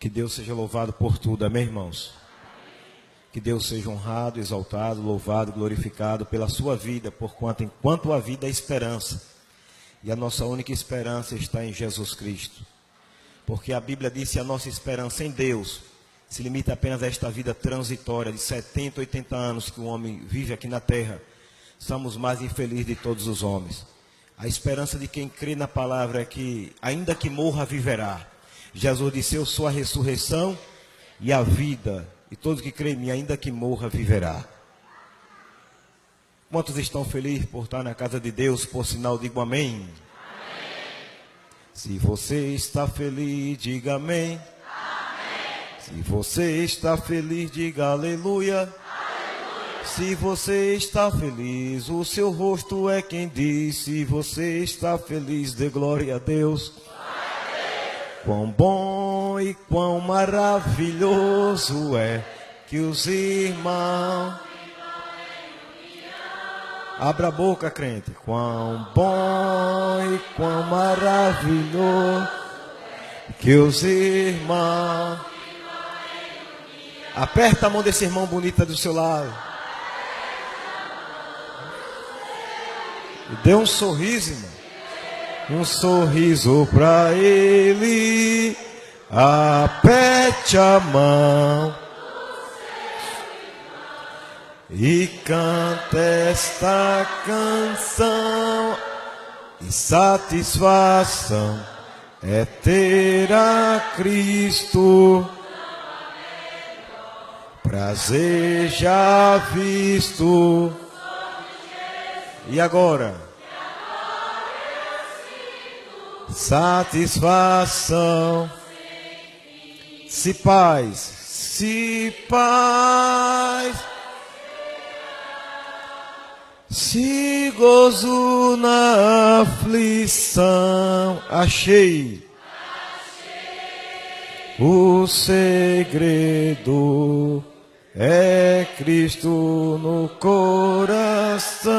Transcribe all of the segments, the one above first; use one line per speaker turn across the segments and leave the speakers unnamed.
Que Deus seja louvado por tudo, amém, irmãos? Que Deus seja honrado, exaltado, louvado, glorificado pela sua vida, enquanto a vida é esperança. E a nossa única esperança está em Jesus Cristo. Porque a Bíblia diz que a nossa esperança em Deus se limita apenas a esta vida transitória de 70, 80 anos que o homem vive aqui na terra. Somos mais infelizes de todos os homens. A esperança de quem crê na palavra é que, ainda que morra, viverá. Jesus disse: eu sou a ressurreição e a vida, e todos que creem em mim, ainda que morra, viverá. Quantos estão felizes por estar na casa de Deus? Por sinal, digo amém. Amém. Se você está feliz, diga amém. Amém. Se você está feliz, diga aleluia. Aleluia. Se você está feliz, o seu rosto é quem diz. Se você está feliz, dê glória a Deus. Quão bom e quão maravilhoso é que os irmãos... Abra a boca, crente. Quão bom e quão maravilhoso que os irmãos... Aperta a mão desse irmão bonito do seu lado. E dê um sorriso, irmão. Um sorriso pra ele, aperte a mão e canta esta canção. E satisfação é ter a Cristo, prazer já visto. E agora? Satisfação, se paz, se gozo na aflição, achei o segredo, é Cristo no coração.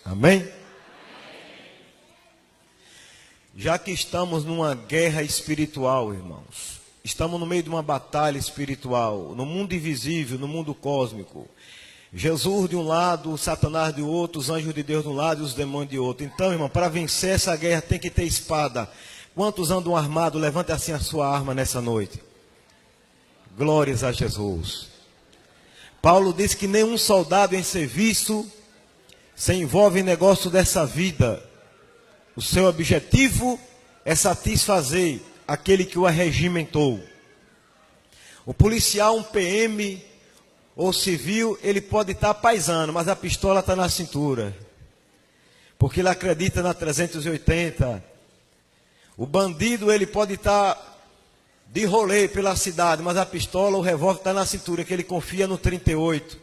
Amém? Já que estamos numa guerra espiritual, irmãos, estamos no meio de uma batalha espiritual, no mundo invisível, no mundo cósmico. Jesus de um lado, Satanás de outro, os anjos de Deus de um lado e os demônios de outro. Então, irmão, para vencer essa guerra tem que ter espada. Quantos andam armados? Levante assim a sua arma nessa noite. Glórias a Jesus. Paulo disse que nenhum soldado em serviço se envolve em negócio dessa vida. O seu objetivo é satisfazer aquele que o arregimentou. O policial, um PM ou civil, ele pode estar paisano, mas a pistola está na cintura. Porque ele acredita na 380. O bandido, ele pode estar de rolê pela cidade, mas a pistola, o revólver está na cintura, que ele confia no 38.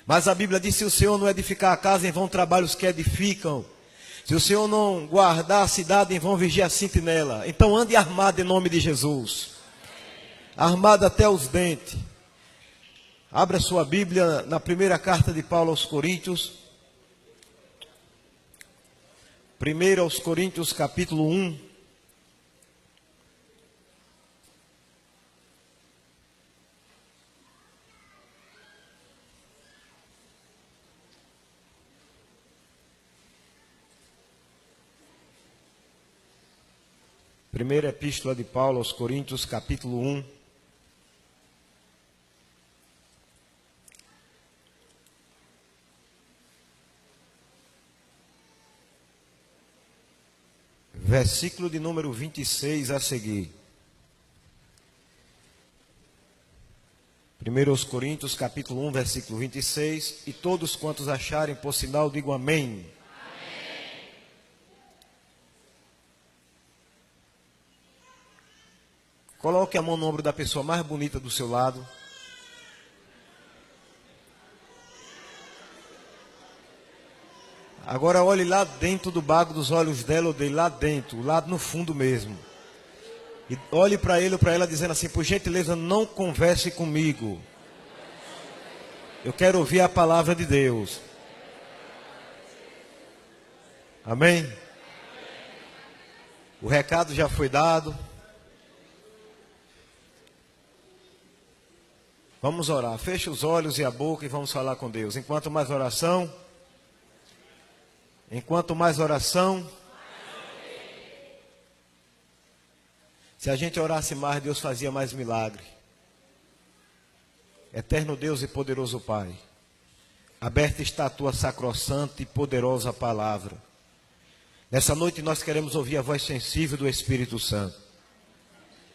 Mas a Bíblia diz: se o Senhor não edificar a casa, em vão trabalham os que edificam. Se o Senhor não guardar a cidade, em vão vigiar a sentinela. Então ande armado em nome de Jesus. Armado até os dentes. Abra sua Bíblia na primeira carta de Paulo aos Coríntios. 1 aos Coríntios, capítulo 1. Primeira epístola de Paulo aos Coríntios, capítulo 1. Versículo de número 26 a seguir. 1 aos Coríntios, capítulo 1, versículo 26. E todos quantos acharem por sinal, digam amém. Coloque a mão no ombro da pessoa mais bonita do seu lado. Agora olhe lá dentro do bago dos olhos dela ou dele, lá dentro, lá no fundo mesmo. E olhe para ele ou para ela dizendo assim: por gentileza, não converse comigo. Eu quero ouvir a palavra de Deus. Amém? O recado já foi dado. Vamos orar. Feche os olhos e a boca e vamos falar com Deus. Enquanto mais oração. Se a gente orasse mais, Deus fazia mais milagre. Eterno Deus e poderoso Pai, aberta está a tua sacrossanta e poderosa palavra. Nessa noite nós queremos ouvir a voz sensível do Espírito Santo.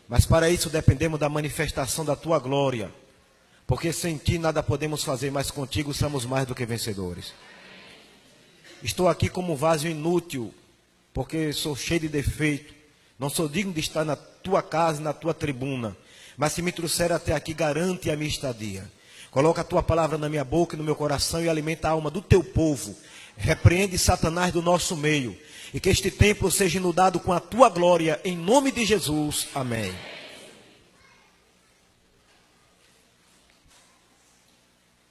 Mas para isso dependemos da manifestação da tua glória. Porque sem ti nada podemos fazer, mas contigo somos mais do que vencedores. Estou aqui como um vaso inútil, porque sou cheio de defeito. Não sou digno de estar na tua casa e na tua tribuna. Mas se me trouxer até aqui, garante a minha estadia. Coloca a tua palavra na minha boca e no meu coração e alimenta a alma do teu povo. Repreende Satanás do nosso meio. E que este templo seja inundado com a tua glória, em nome de Jesus. Amém.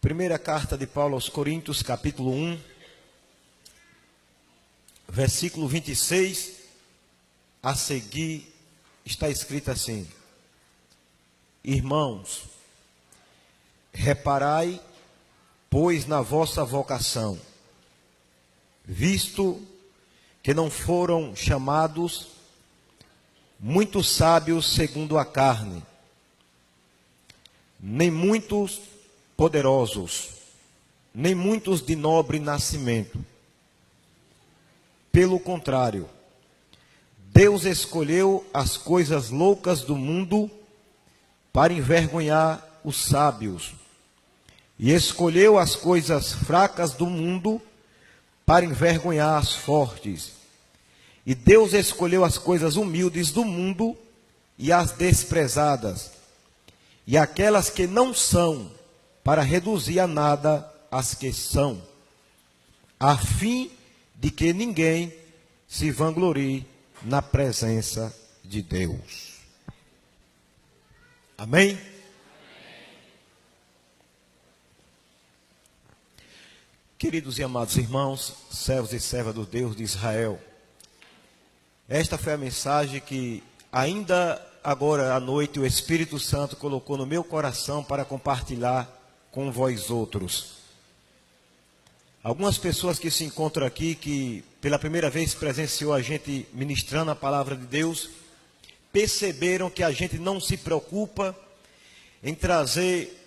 Primeira carta de Paulo aos Coríntios, capítulo 1, versículo 26, a seguir está escrito assim: Irmãos, reparai, pois, na vossa vocação, visto que não foram chamados muitos sábios segundo a carne, nem muitos poderosos, nem muitos de nobre nascimento. Pelo contrário, Deus escolheu as coisas loucas do mundo para envergonhar os sábios, e escolheu as coisas fracas do mundo para envergonhar as fortes. E Deus escolheu as coisas humildes do mundo e as desprezadas, e aquelas que não são, para reduzir a nada as que são, a fim de que ninguém se vanglorie na presença de Deus. Amém? Queridos e amados irmãos, servos e servas do Deus de Israel, esta foi a mensagem que ainda agora à noite o Espírito Santo colocou no meu coração para compartilhar com vós outros. Algumas pessoas que se encontram aqui, que pela primeira vez presenciou a gente ministrando a palavra de Deus, perceberam que a gente não se preocupa em trazer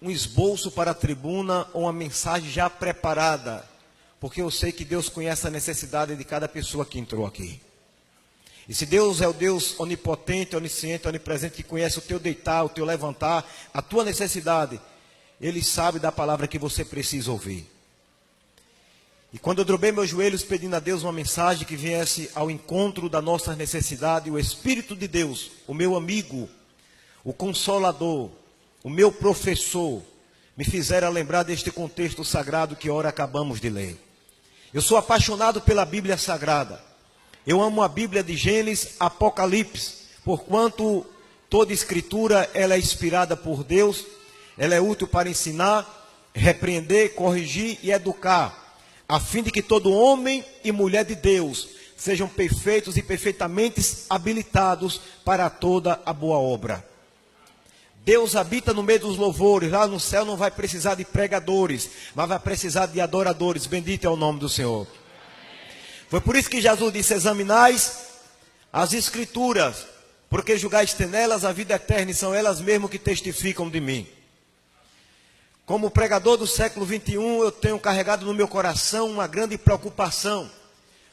um esboço para a tribuna ou uma mensagem já preparada, porque eu sei que Deus conhece a necessidade de cada pessoa que entrou aqui. E se Deus é o Deus onipotente, onisciente, onipresente, que conhece o teu deitar, o teu levantar, a tua necessidade, Ele sabe da palavra que você precisa ouvir. E quando eu dobrei meus joelhos pedindo a Deus uma mensagem que viesse ao encontro da nossa necessidade, o Espírito de Deus, o meu amigo, o Consolador, o meu professor, me fizeram lembrar deste contexto sagrado que ora acabamos de ler. Eu sou apaixonado pela Bíblia Sagrada. Eu amo a Bíblia de Gênesis, Apocalipse, porquanto toda escritura ela é inspirada por Deus. Ela é útil para ensinar, repreender, corrigir e educar, a fim de que todo homem e mulher de Deus sejam perfeitos e perfeitamente habilitados para toda a boa obra. Deus habita no meio dos louvores. Lá no céu não vai precisar de pregadores, mas vai precisar de adoradores. Bendito é o nome do Senhor. Foi por isso que Jesus disse: examinais as Escrituras, porque julgais ter nelas a vida eterna, e são elas mesmo que testificam de mim. Como pregador do século 21, eu tenho carregado no meu coração uma grande preocupação,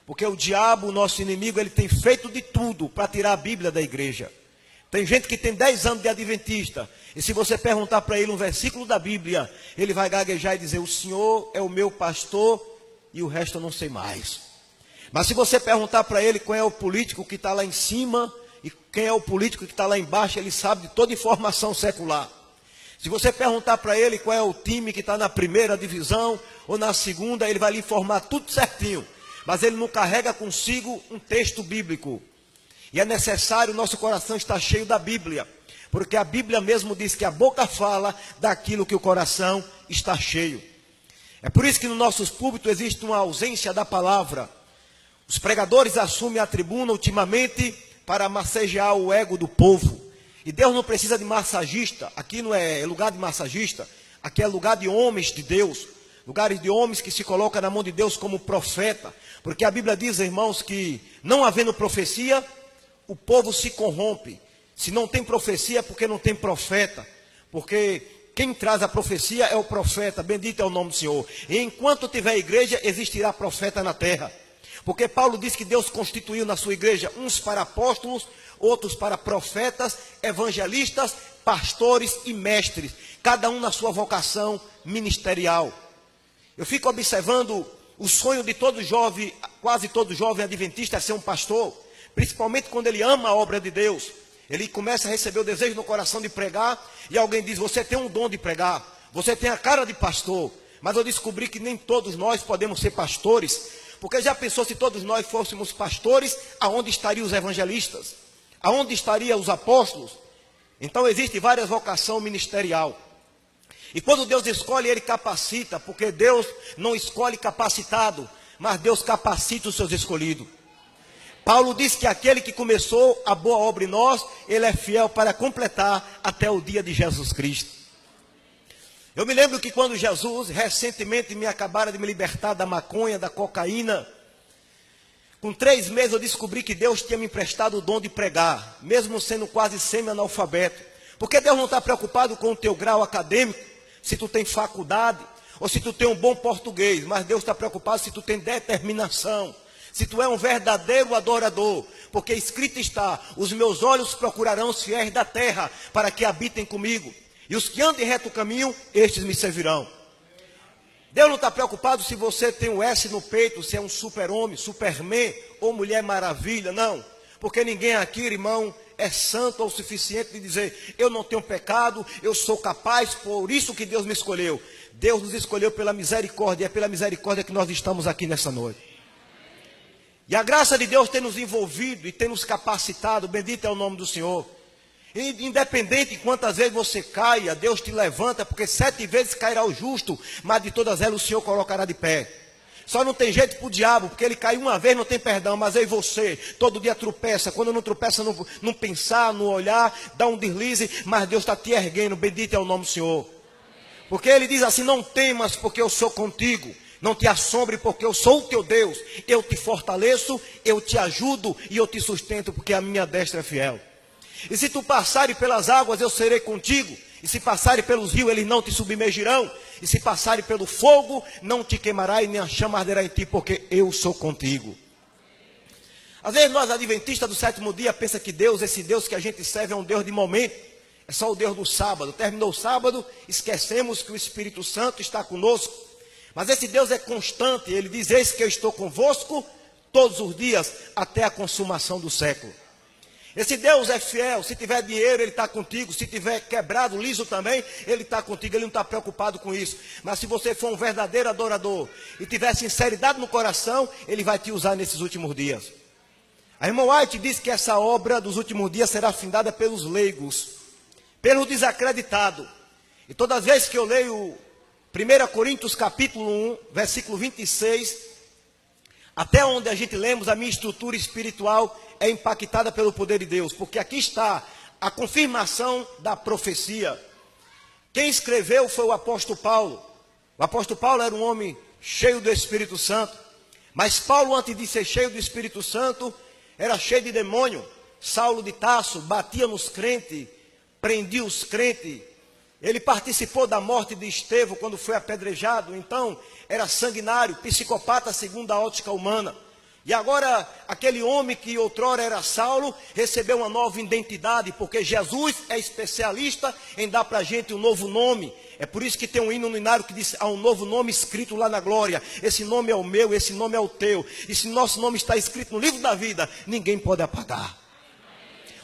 porque o diabo, o nosso inimigo, ele tem feito de tudo para tirar a Bíblia da igreja. Tem gente que tem 10 anos de adventista, e se você perguntar para ele um versículo da Bíblia, ele vai gaguejar e dizer: o Senhor é o meu pastor e o resto eu não sei mais. Mas se você perguntar para ele qual é o político que está lá em cima e quem é o político que está lá embaixo, ele sabe de toda informação secular. Se você perguntar para ele qual é o time que está na primeira divisão ou na segunda, ele vai lhe informar tudo certinho. Mas ele não carrega consigo um texto bíblico. E é necessário, nosso coração estar cheio da Bíblia. Porque a Bíblia mesmo diz que a boca fala daquilo que o coração está cheio. É por isso que nos nossos púlpitos existe uma ausência da palavra. Os pregadores assumem a tribuna ultimamente para massagear o ego do povo. E Deus não precisa de massagista. Aqui não é lugar de massagista. Aqui é lugar de homens de Deus. Lugares de homens que se colocam na mão de Deus como profeta. Porque a Bíblia diz, irmãos, que não havendo profecia, o povo se corrompe. Se não tem profecia é porque não tem profeta. Porque quem traz a profecia é o profeta. Bendito é o nome do Senhor. E enquanto tiver igreja, existirá profeta na terra. Porque Paulo diz que Deus constituiu na sua igreja uns para apóstolos, outros para profetas, evangelistas, pastores e mestres. Cada um na sua vocação ministerial. Eu fico observando o sonho de todo jovem, quase todo jovem adventista é ser um pastor. Principalmente quando ele ama a obra de Deus. Ele começa a receber o desejo no coração de pregar. E alguém diz, você tem um dom de pregar. Você tem a cara de pastor. Mas eu descobri que nem todos nós podemos ser pastores. Porque já pensou se todos nós fôssemos pastores, aonde estariam os evangelistas? Aonde estariam os apóstolos? Então existe várias vocações ministerial. E quando Deus escolhe, Ele capacita, porque Deus não escolhe capacitado, mas Deus capacita os seus escolhidos. Paulo diz que aquele que começou a boa obra em nós, Ele é fiel para completar até o dia de Jesus Cristo. Eu me lembro que quando Jesus, recentemente me acabaram de me libertar da maconha, da cocaína, com 3 meses eu descobri que Deus tinha me emprestado o dom de pregar, mesmo sendo quase semi-analfabeto. Porque Deus não está preocupado com o teu grau acadêmico, se tu tem faculdade, ou se tu tem um bom português, mas Deus está preocupado se tu tem determinação, se tu é um verdadeiro adorador, porque escrito está, os meus olhos procurarão os fiéis da terra, para que habitem comigo. E os que andam em reto caminho, estes me servirão. Deus não está preocupado se você tem um S no peito, se é um super-homem, superman ou mulher maravilha, não. Porque ninguém aqui, irmão, é santo o suficiente de dizer, eu não tenho pecado, eu sou capaz, por isso que Deus me escolheu. Deus nos escolheu pela misericórdia, é pela misericórdia que nós estamos aqui nessa noite. E a graça de Deus tem nos envolvido e tem nos capacitado, bendito é o nome do Senhor. Independente de quantas vezes você caia, Deus te levanta, porque 7 vezes cairá o justo, mas de todas elas o Senhor colocará de pé. Só não tem jeito para o diabo, porque ele caiu uma vez, não tem perdão, mas eu e você, todo dia tropeça. Quando não tropeça, não pensar, não olhar, dá um deslize, mas Deus está te erguendo, bendito é o nome do Senhor. Porque Ele diz assim, não temas, porque eu sou contigo. Não te assombre, porque eu sou o teu Deus. Eu te fortaleço, eu te ajudo e eu te sustento, porque a minha destra é fiel. E se tu passares pelas águas, eu serei contigo. E se passares pelos rios, eles não te submergirão. E se passares pelo fogo, não te queimará e nem a chama arderá em ti, porque eu sou contigo. Às vezes nós, adventistas do 7º dia, pensamos que Deus, esse Deus que a gente serve é um Deus de momento. É só o Deus do sábado. Terminou o sábado, esquecemos que o Espírito Santo está conosco. Mas esse Deus é constante. Ele diz, eis que eu estou convosco todos os dias, até a consumação do século. Esse Deus é fiel, se tiver dinheiro ele está contigo, se tiver quebrado, liso também, ele está contigo, ele não está preocupado com isso. Mas se você for um verdadeiro adorador e tiver sinceridade no coração, ele vai te usar nesses últimos dias. A irmã White diz que essa obra dos últimos dias será findada pelos leigos, pelo desacreditado. E todas as vezes que eu leio 1 Coríntios capítulo 1, versículo 26, até onde a gente lemos, a minha estrutura espiritual é impactada pelo poder de Deus, porque aqui está a confirmação da profecia. Quem escreveu foi o apóstolo Paulo. O apóstolo Paulo era um homem cheio do Espírito Santo, mas Paulo, antes de ser cheio do Espírito Santo, era cheio de demônio. Saulo de Tarso batia nos crentes, prendia os crentes. Ele participou da morte de Estevão quando foi apedrejado, então era sanguinário, psicopata segundo a ótica humana. E agora, aquele homem que outrora era Saulo, recebeu uma nova identidade, porque Jesus é especialista em dar para a gente um novo nome. É por isso que tem um hino no inário que diz, há um novo nome escrito lá na glória. Esse nome é o meu, esse nome é o teu. E se nosso nome está escrito no livro da vida, ninguém pode apagar.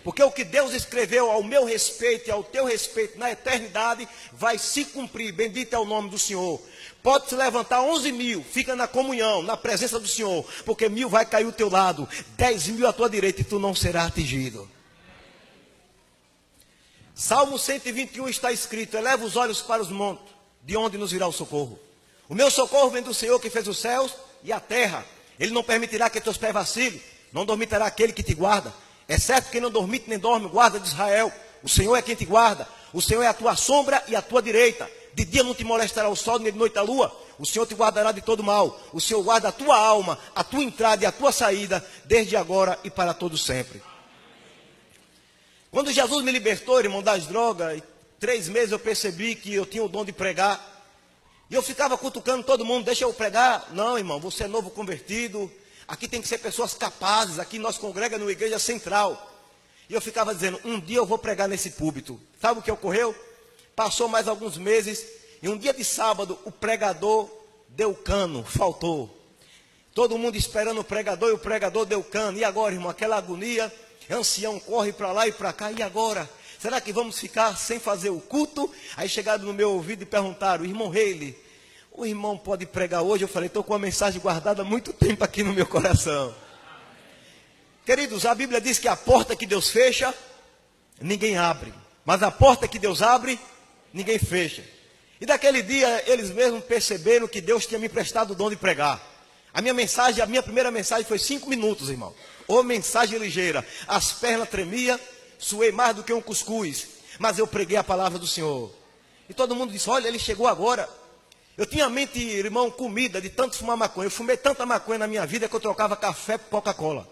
Porque o que Deus escreveu ao meu respeito e ao teu respeito na eternidade, vai se cumprir, bendito é o nome do Senhor. Pode se levantar 11 mil, fica na comunhão, na presença do Senhor, porque 1000 vai cair ao teu lado, 10.000 à tua direita e tu não serás atingido. Salmo 121 está escrito, eleva os olhos para os montes, de onde nos virá o socorro. O meu socorro vem do Senhor que fez os céus e a terra. Ele não permitirá que teus pés vacilem, não dormitará aquele que te guarda. É certo que não dormite nem dorme, guarda de Israel. O Senhor é quem te guarda. O Senhor é a tua sombra e a tua direita. De dia não te molestará o sol, nem de noite a lua. O Senhor te guardará de todo mal. O Senhor guarda a tua alma, a tua entrada e a tua saída, desde agora e para todo sempre. Quando Jesus me libertou, irmão, das drogas, 3 meses eu percebi que eu tinha o dom de pregar. E eu ficava cutucando todo mundo, deixa eu pregar. Não, irmão, você é novo convertido. Aqui tem que ser pessoas capazes. Aqui nós congregamos numa igreja central. E eu ficava dizendo, um dia eu vou pregar nesse púlpito. Sabe o que ocorreu? Passou mais alguns meses. E um dia de sábado, o pregador deu cano, faltou. Todo mundo esperando o pregador e o pregador deu cano. E agora, irmão, aquela agonia. Ancião corre para lá e para cá. E agora? Será que vamos ficar sem fazer o culto? Aí chegaram no meu ouvido e perguntaram, irmão Reile, o irmão pode pregar hoje? Eu falei, estou com uma mensagem guardada há muito tempo aqui no meu coração. Queridos, a Bíblia diz que a porta que Deus fecha, ninguém abre. Mas a porta que Deus abre, ninguém fecha. E daquele dia, eles mesmos perceberam que Deus tinha me emprestado o dom de pregar. A minha primeira mensagem foi 5 minutos, irmão. Ô mensagem ligeira. As pernas tremiam. Suei mais do que um cuscuz, mas eu preguei a palavra do Senhor. E todo mundo disse, olha, ele chegou agora. Eu tinha mente, irmão, comida, de tanto fumar maconha. Eu fumei tanta maconha na minha vida que eu trocava café por Coca-Cola.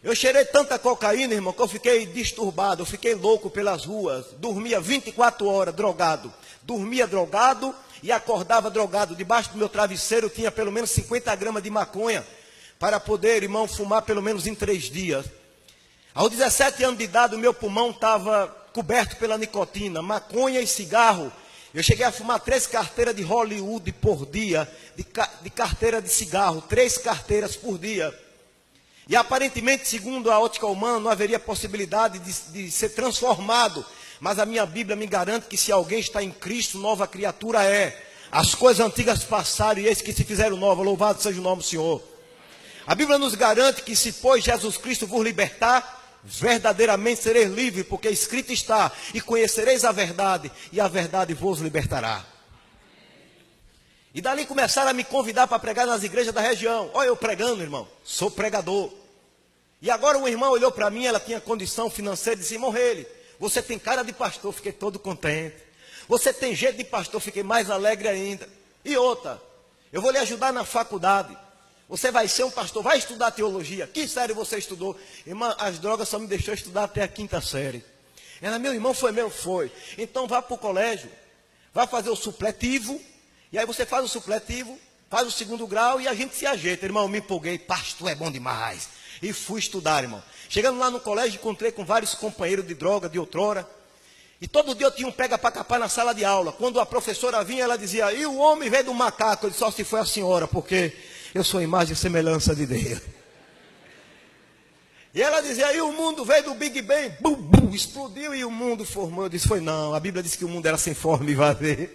Eu cheirei tanta cocaína, irmão, que eu fiquei disturbado, eu fiquei louco pelas ruas. Dormia 24 horas drogado. Dormia drogado e acordava drogado. Debaixo do meu travesseiro tinha pelo menos 50 gramas de maconha para poder, irmão, fumar pelo menos em 3 dias. Aos 17 anos de idade, o meu pulmão estava coberto pela nicotina, maconha e cigarro. Eu cheguei a fumar 3 carteiras de Hollywood por dia, de carteira de cigarro, 3 carteiras por dia. E aparentemente, segundo a ótica humana, não haveria possibilidade de ser transformado. Mas a minha Bíblia me garante que se alguém está em Cristo, nova criatura é. As coisas antigas passaram e eis que se fizeram novas. Louvado seja o nome do Senhor. A Bíblia nos garante que se, pois, Jesus Cristo vos libertar, verdadeiramente sereis livres, porque escrito está, e conhecereis a verdade, e a verdade vos libertará. E dali começaram a me convidar para pregar nas igrejas da região. Olha eu pregando, irmão, sou pregador. E agora o irmão olhou para mim, ela tinha condição financeira, e disse, irmão Reile, você tem cara de pastor, fiquei todo contente. Você tem jeito de pastor, fiquei mais alegre ainda. E outra, eu vou lhe ajudar na faculdade. Você vai ser um pastor, vai estudar teologia. Que série você estudou? Irmã, as drogas só me deixou estudar até a 5ª série. Ela, meu irmão, foi meu? Foi. Então vá para o colégio, vá fazer o supletivo, e aí você faz o supletivo, faz o 2º grau e a gente se ajeita. Irmão, me empolguei, pastor é bom demais. E fui estudar, irmão. Chegando lá no colégio, encontrei com vários companheiros de droga de outrora. E todo dia eu tinha um pega para capar na sala de aula. Quando a professora vinha, ela dizia, e o homem veio do macaco? Eu disse, só se foi a senhora, porque eu sou a imagem e semelhança de Deus. E ela dizia, e o mundo veio do Big Bang, bum, bum, explodiu e o mundo formou. Eu disse, foi não, a Bíblia disse que o mundo era sem forma e vazio.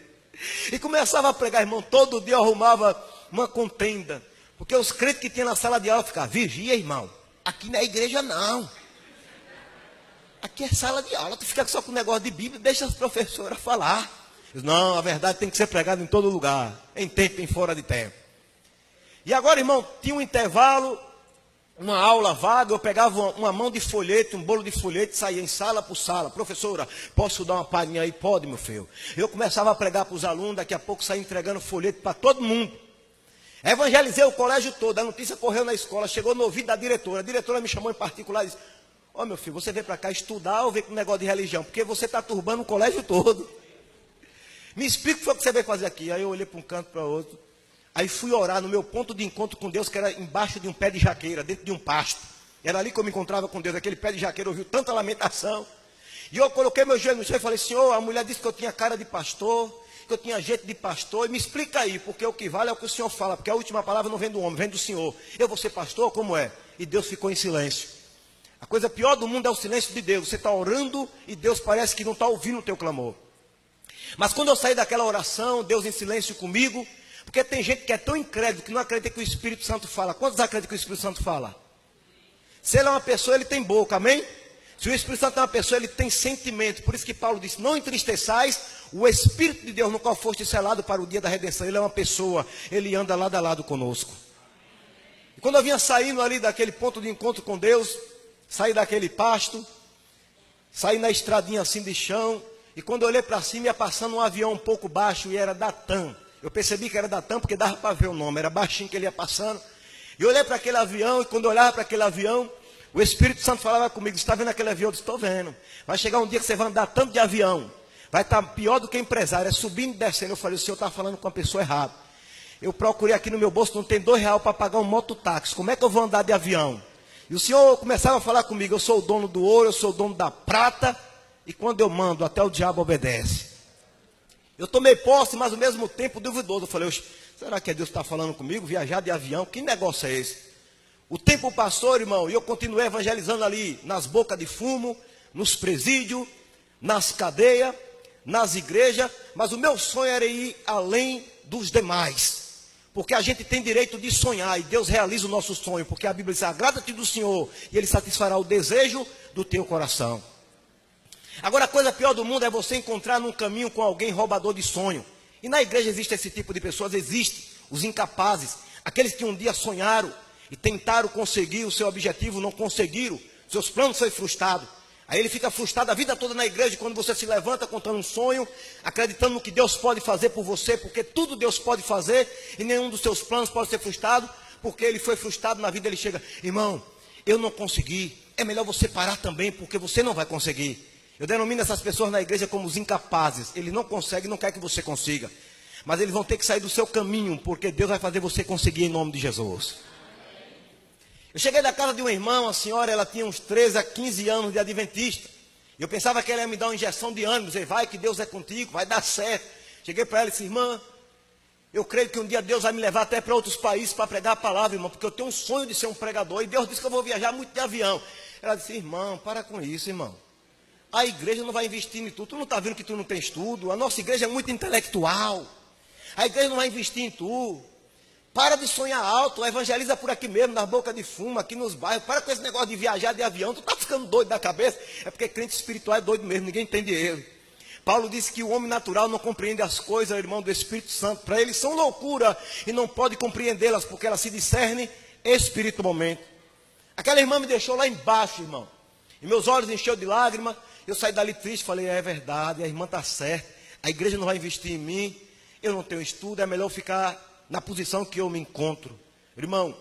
E começava a pregar, irmão, todo dia eu arrumava uma contenda. Porque os crentes que tinham na sala de aula ficavam, vigia, irmão, aqui na igreja não. Aqui é sala de aula, tu fica só com o negócio de Bíblia, deixa as professoras falar. Eu disse, não, a verdade tem que ser pregada em todo lugar, em tempo e em fora de tempo. E agora, irmão, tinha um intervalo, uma aula vaga, eu pegava uma mão de folheto, um bolo de folheto, saía em sala por sala. Professora, posso dar uma palhinha aí? Pode, meu filho. Eu começava a pregar para os alunos, daqui a pouco saía entregando folheto para todo mundo. Evangelizei o colégio todo, a notícia correu na escola, chegou no ouvido da diretora. A diretora me chamou em particular e disse, ó meu filho, você veio para cá estudar ou veio com um negócio de religião? Porque você está turbando o colégio todo. Me explica o que foi que você veio fazer aqui. Aí eu olhei para um canto para outro. Aí fui orar no meu ponto de encontro com Deus, que era embaixo de um pé de jaqueira, dentro de um pasto. Era ali que eu me encontrava com Deus, aquele pé de jaqueira, ouviu tanta lamentação. E eu coloquei meu joelho no chão e falei, Senhor, a mulher disse que eu tinha cara de pastor, que eu tinha jeito de pastor, e me explica aí, porque o que vale é o que o Senhor fala, porque a última palavra não vem do homem, vem do Senhor. Eu vou ser pastor? Como é? E Deus ficou em silêncio. A coisa pior do mundo é o silêncio de Deus. Você está orando e Deus parece que não está ouvindo o teu clamor. Mas quando eu saí daquela oração, Deus em silêncio comigo, porque tem gente que é tão incrédulo que não acredita que o Espírito Santo fala. Quantos acreditam que o Espírito Santo fala? Se ele é uma pessoa, ele tem boca, amém? Se o Espírito Santo é uma pessoa, ele tem sentimento. Por isso que Paulo disse, não entristeçais o Espírito de Deus no qual foste selado para o dia da redenção. Ele é uma pessoa, ele anda lado a lado conosco. E quando eu vinha saindo ali daquele ponto de encontro com Deus, saí daquele pasto, Saí na estradinha assim de chão, e quando eu olhei para cima, ia passando um avião um pouco baixo, e era da TAM. Eu percebi que era da TAM, porque dava para ver o nome, era baixinho que ele ia passando. E eu olhei para aquele avião, e quando eu olhava para aquele avião, o Espírito Santo falava comigo: está vendo aquele avião? Eu disse: estou vendo. Vai chegar um dia que você vai andar tanto de avião, vai estar pior do que empresário, é subindo e descendo. Eu falei: o senhor está falando com a pessoa errada. Eu procurei aqui no meu bolso, não tem R$2 para pagar um mototáxi, como é que eu vou andar de avião? E o senhor começava a falar comigo: eu sou o dono do ouro, eu sou o dono da prata, e quando eu mando, até o diabo obedece. Eu tomei posse, mas ao mesmo tempo duvidoso. Eu falei: será que Deus está falando comigo? Viajar de avião, que negócio é esse? O tempo passou, irmão, e eu continuei evangelizando ali, nas bocas de fumo, nos presídios, nas cadeias, nas igrejas, mas o meu sonho era ir além dos demais. Porque a gente tem direito de sonhar, e Deus realiza o nosso sonho, porque a Bíblia diz: agrada-te do Senhor, e Ele satisfará o desejo do teu coração. Agora, a coisa pior do mundo é você encontrar num caminho com alguém roubador de sonho. E na igreja existe esse tipo de pessoas, existe os incapazes, aqueles que um dia sonharam e tentaram conseguir o seu objetivo, não conseguiram, seus planos foram frustrados. Aí ele fica frustrado a vida toda na igreja, quando você se levanta contando um sonho, acreditando no que Deus pode fazer por você, porque tudo Deus pode fazer, e nenhum dos seus planos pode ser frustrado, porque ele foi frustrado na vida. Ele chega: irmão, eu não consegui, é melhor você parar também, porque você não vai conseguir. Eu denomino essas pessoas na igreja como os incapazes. Eles não conseguem, não quer que você consiga, mas eles vão ter que sair do seu caminho, porque Deus vai fazer você conseguir em nome de Jesus. Eu cheguei da casa de uma irmã, a senhora, ela tinha uns 13 a 15 anos de adventista. Eu pensava que ela ia me dar uma injeção de ânimo, dizer: vai que Deus é contigo, vai dar certo. Cheguei para ela e disse: irmã, eu creio que um dia Deus vai me levar até para outros países para pregar a palavra, irmão, porque eu tenho um sonho de ser um pregador, e Deus disse que eu vou viajar muito de avião. Ela disse: irmão, para com isso, irmão. A igreja não vai investir em tu. Tu não está vendo que tu não tem estudo? A nossa igreja é muito intelectual. A igreja não vai investir em tu. Para de sonhar alto, evangeliza por aqui mesmo, nas bocas de fumo, aqui nos bairros. Para com esse negócio de viajar de avião. Tu está ficando doido da cabeça? É porque crente espiritual é doido mesmo, ninguém entende ele. Paulo disse que o homem natural não compreende as coisas, irmão, do Espírito Santo. Para ele são loucura e não pode compreendê-las, porque elas se discernem espiritualmente. Aquela irmã me deixou lá embaixo, irmão, e meus olhos encheu de lágrimas. Eu saí dali triste, falei: é verdade, a irmã está certa, a igreja não vai investir em mim, eu não tenho estudo, é melhor ficar na posição que eu me encontro. Irmão,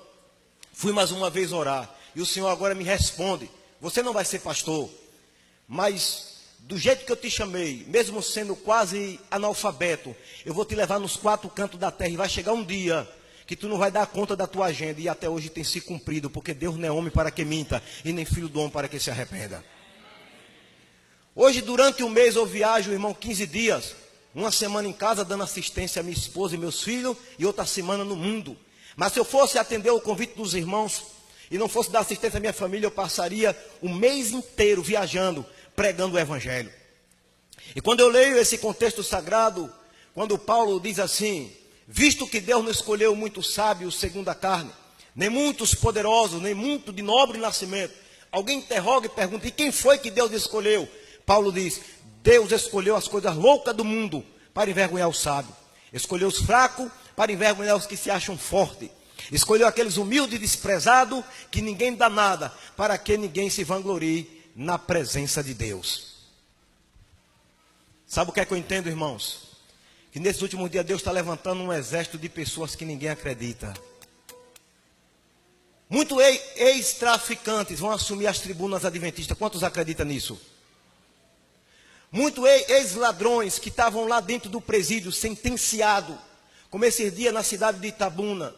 fui mais uma vez orar, e o Senhor agora me responde: você não vai ser pastor, mas do jeito que eu te chamei, mesmo sendo quase analfabeto, eu vou te levar nos 4 cantos da terra, e vai chegar um dia que tu não vai dar conta da tua agenda, e até hoje tem se cumprido, porque Deus não é homem para que minta, e nem filho do homem para que se arrependa. Hoje, durante o mês, eu viajo, irmão, 15 dias, uma semana em casa, dando assistência à minha esposa e meus filhos, e outra semana no mundo. Mas se eu fosse atender o convite dos irmãos, e não fosse dar assistência à minha família, eu passaria o mês inteiro viajando, pregando o Evangelho. E quando eu leio esse contexto sagrado, quando Paulo diz assim: visto que Deus não escolheu muitos sábios segundo a carne, nem muitos poderosos, nem muito de nobre nascimento. Alguém interroga e pergunta: e quem foi que Deus escolheu? Paulo diz: Deus escolheu as coisas loucas do mundo para envergonhar o sábio. Escolheu os fracos para envergonhar os que se acham fortes. Escolheu aqueles humildes e desprezados, que ninguém dá nada, para que ninguém se vanglorie na presença de Deus. Sabe o que é que eu entendo, irmãos? Que nesses últimos dias Deus está levantando um exército de pessoas que ninguém acredita. Muitos ex-traficantes vão assumir as tribunas adventistas. Quantos acreditam nisso? Muitos ex-ladrões que estavam lá dentro do presídio, sentenciados, como esses dias na cidade de Itabuna.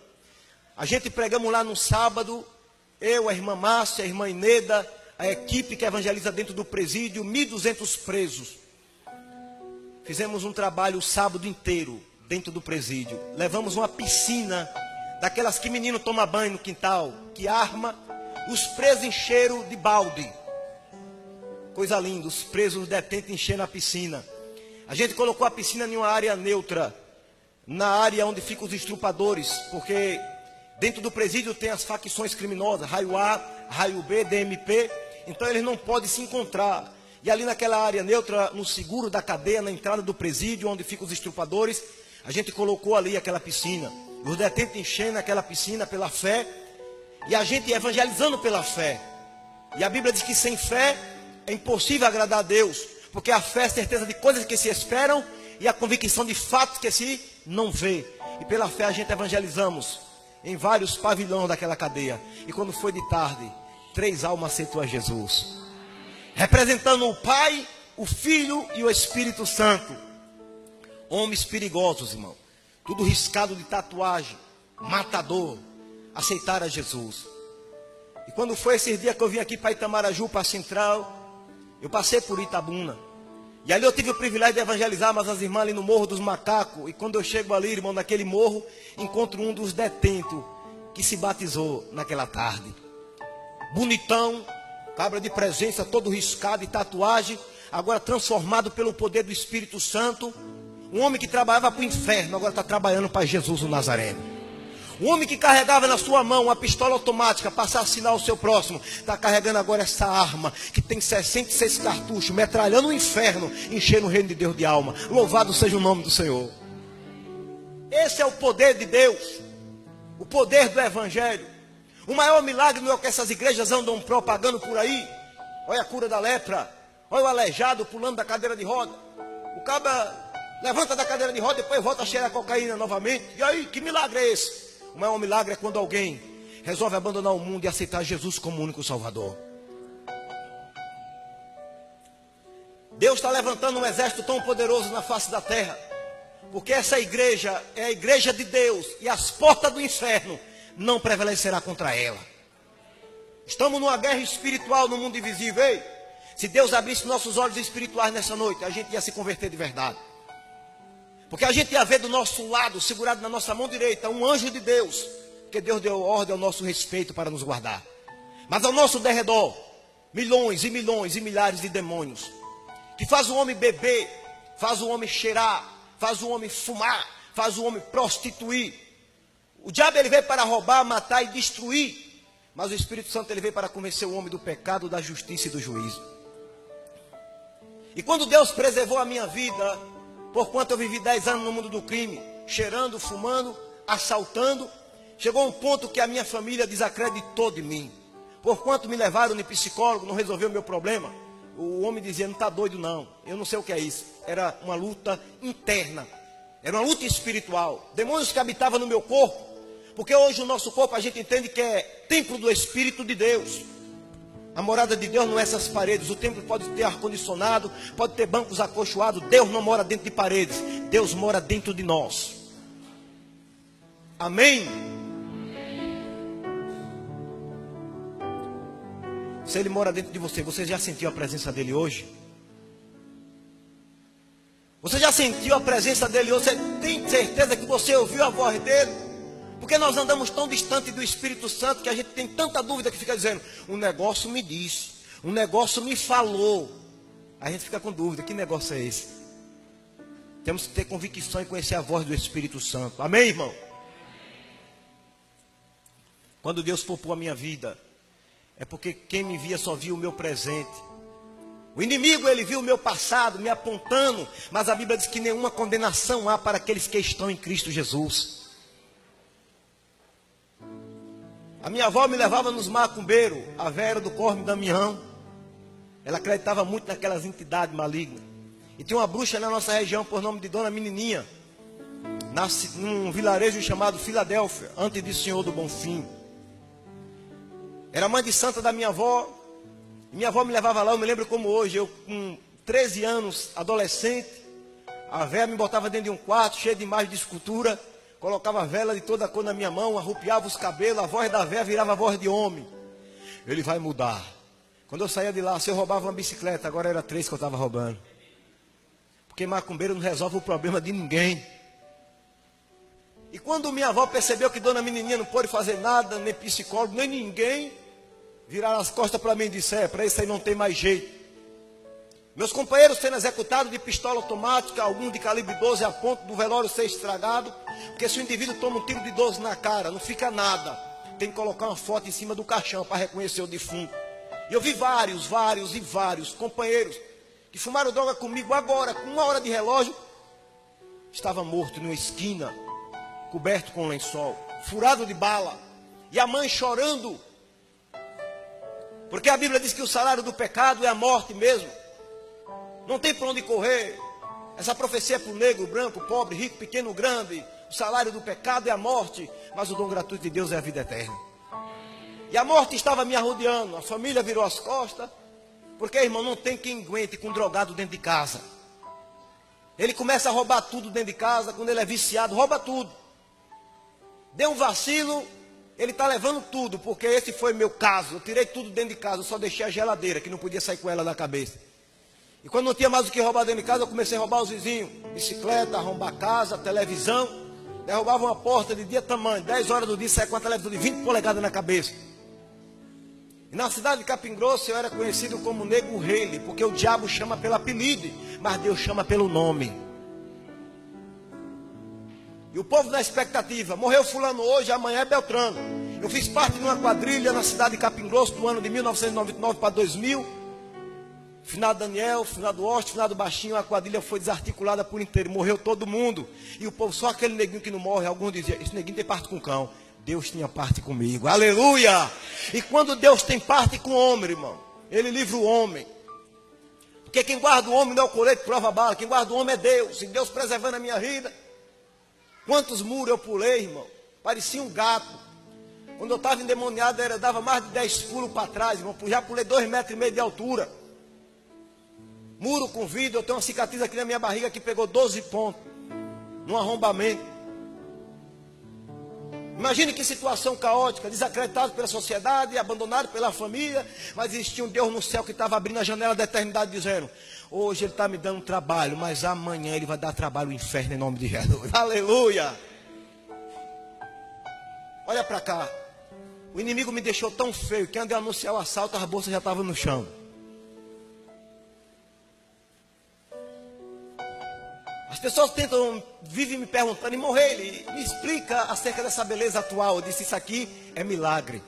A gente pregamos lá no sábado, eu, a irmã Márcia, a irmã Ineda, a equipe que evangeliza dentro do presídio, 1.200 presos. Fizemos um trabalho o sábado inteiro dentro do presídio. Levamos uma piscina, daquelas que menino toma banho no quintal, que arma, os presos encheram de balde. Coisa linda, os presos detentos enchendo a piscina. A gente colocou a piscina em uma área neutra, na área onde ficam os estrupadores, porque dentro do presídio tem as facções criminosas, raio A, raio B, DMP, então eles não podem se encontrar. E ali naquela área neutra, no seguro da cadeia, na entrada do presídio, onde ficam os estrupadores, a gente colocou ali aquela piscina. Os detentos enchendo aquela piscina pela fé, e a gente evangelizando pela fé. E a Bíblia diz que sem fé É impossível agradar a Deus, porque a fé é a certeza de coisas que se esperam e a convicção de fatos que se não vê. E pela fé a gente evangelizamos em vários pavilhões daquela cadeia. E quando foi de tarde, 3 almas aceitou a Jesus, representando o Pai, o Filho e o Espírito Santo. Homens perigosos, irmão, tudo riscado de tatuagem, matador, aceitaram a Jesus. E quando foi esses dias que eu vim aqui para Itamaraju, para a Central, eu passei por Itabuna. E ali eu tive o privilégio de evangelizar mas as irmãs ali no Morro dos Macacos. E quando eu chego ali, irmão, naquele morro, encontro um dos detentos que se batizou naquela tarde. Bonitão, cabra de presença, todo riscado de tatuagem, agora transformado pelo poder do Espírito Santo. Um homem que trabalhava para o inferno, agora está trabalhando para Jesus o Nazareno. Um homem que carregava na sua mão uma pistola automática para assassinar o seu próximo, está carregando agora essa arma que tem 66 cartuchos, metralhando o inferno, enchendo o reino de Deus de alma. Louvado seja o nome do Senhor. Esse é o poder de Deus, o poder do Evangelho. O maior milagre não é o que essas igrejas andam propagando por aí. Olha a cura da lepra, olha o aleijado pulando da cadeira de roda. O cabra levanta da cadeira de roda, depois volta a cheirar cocaína novamente. E aí, que milagre é esse? O maior milagre é quando alguém resolve abandonar o mundo e aceitar Jesus como único Salvador. Deus está levantando um exército tão poderoso na face da terra, porque essa igreja é a igreja de Deus, e as portas do inferno não prevalecerá contra ela. Estamos numa guerra espiritual no mundo invisível. Ei, se Deus abrisse nossos olhos espirituais nessa noite, a gente ia se converter de verdade. Porque a gente ia ver do nosso lado, segurado na nossa mão direita, um anjo de Deus, porque Deus deu ordem ao nosso respeito para nos guardar. Mas ao nosso derredor, milhões e milhões e milhares de demônios, que faz o homem beber, faz o homem cheirar, faz o homem fumar, faz o homem prostituir. O diabo ele veio para roubar, matar e destruir, mas o Espírito Santo ele veio para convencer o homem do pecado, da justiça e do juízo. E quando Deus preservou a minha vida, porquanto eu vivi 10 anos no mundo do crime, cheirando, fumando, assaltando, chegou um ponto que a minha família desacreditou de mim. Porquanto me levaram no psicólogo, não resolveu o meu problema. O homem dizia, não está doido não, eu não sei o que é isso. Era uma luta interna, era uma luta espiritual. Demônios que habitavam no meu corpo, porque hoje o nosso corpo a gente entende que é templo do Espírito de Deus. A morada de Deus não é essas paredes. O templo pode ter ar-condicionado, pode ter bancos acolchoados. Deus não mora dentro de paredes. Deus mora dentro de nós. Amém? Se Ele mora dentro de você, você já sentiu a presença dEle hoje? Você já sentiu a presença dEle hoje? Você tem certeza que você ouviu a voz dEle? Porque nós andamos tão distante do Espírito Santo que a gente tem tanta dúvida que fica dizendo, um negócio me disse, um negócio me falou. A gente fica com dúvida, que negócio é esse? Temos que ter convicção e conhecer a voz do Espírito Santo. Amém, irmão? Quando Deus poupou a minha vida, é porque quem me via só via o meu presente. O inimigo, ele viu o meu passado, me apontando, mas a Bíblia diz que nenhuma condenação há para aqueles que estão em Cristo Jesus. A minha avó me levava nos macumbeiros, a Vera do Corme Damião. Ela acreditava muito naquelas entidades malignas. E tinha uma bruxa na nossa região por nome de Dona Menininha, num vilarejo chamado Filadélfia, antes de Senhor do Bonfim. Era mãe de santa da minha avó. Minha avó me levava lá, eu me lembro como hoje, eu com 13 anos, adolescente, a Vera me botava dentro de um quarto cheio de imagens de escultura, colocava vela de toda cor na minha mão, arrupiava os cabelos, a voz da véia virava a voz de homem. Ele vai mudar. Quando eu saía de lá, se eu roubava uma bicicleta, agora era 3 que eu estava roubando. Porque macumbeiro não resolve o problema de ninguém. E quando minha avó percebeu que Dona Menininha não pôde fazer nada, nem psicólogo, nem ninguém, viraram as costas para mim e disseram, para isso aí não tem mais jeito. Meus companheiros sendo executados de pistola automática, algum de calibre 12 a ponto do velório ser estragado. Porque se o indivíduo toma um tiro de 12 na cara, não fica nada. Tem que colocar uma foto em cima do caixão para reconhecer o defunto. E eu vi vários companheiros que fumaram droga comigo agora, com 1 hora de relógio, estava morto numa esquina, coberto com lençol, furado de bala. E a mãe chorando. Porque a Bíblia diz que o salário do pecado é a morte mesmo. Não tem para onde correr. Essa profecia é para o negro, branco, pobre, rico, pequeno, grande. O salário do pecado é a morte, mas o dom gratuito de Deus é a vida eterna. E a morte estava me arrodeando, a família virou as costas. Porque, irmão, não tem quem aguente com um drogado dentro de casa. Ele começa a roubar tudo dentro de casa, quando ele é viciado, rouba tudo. Deu um vacilo, ele está levando tudo, porque esse foi meu caso. Eu tirei tudo dentro de casa, eu só deixei a geladeira, que não podia sair com ela da cabeça. E quando não tinha mais o que roubar dentro de casa, eu comecei a roubar os vizinhos. Bicicleta, arrombar casa, televisão. Derrubava uma porta de dia tamanho, 10 horas do dia, saia com a televisão de 20 polegadas na cabeça. E na cidade de Capim Grosso eu era conhecido como Nego Rele, porque o diabo chama pelo apelido, mas Deus chama pelo nome. E o povo na expectativa, morreu fulano hoje, amanhã é Beltrano. Eu fiz parte de uma quadrilha na cidade de Capim Grosso do ano de 1999 para 2000. Finado Daniel, finado Oste, finado Baixinho, a quadrilha foi desarticulada por inteiro, morreu todo mundo. E o povo, só aquele neguinho que não morre, alguns diziam, esse neguinho tem parte com cão. Deus tinha parte comigo, aleluia! E quando Deus tem parte com o homem, irmão, Ele livra o homem. Porque quem guarda o homem não é o colete, prova a bala, quem guarda o homem é Deus. E Deus preservando a minha vida. Quantos muros eu pulei, irmão? Parecia um gato. Quando eu estava endemoniado, eu dava mais de 10 pulos para trás, irmão. Já pulei 2,5 metros de altura. Muro com vidro, eu tenho uma cicatriz aqui na minha barriga que pegou 12 pontos. Num arrombamento. Imagine que situação caótica, desacreditado pela sociedade, abandonado pela família, mas existia um Deus no céu que estava abrindo a janela da eternidade, dizendo, hoje Ele está me dando trabalho, mas amanhã Ele vai dar trabalho ao inferno em nome de Jesus. Aleluia! Olha para cá, o inimigo me deixou tão feio, que andei a anunciar o assalto, as bolsas já estavam no chão. As pessoas vivem me perguntando, e morrer, me explica acerca dessa beleza atual. Eu disse, isso aqui é milagre.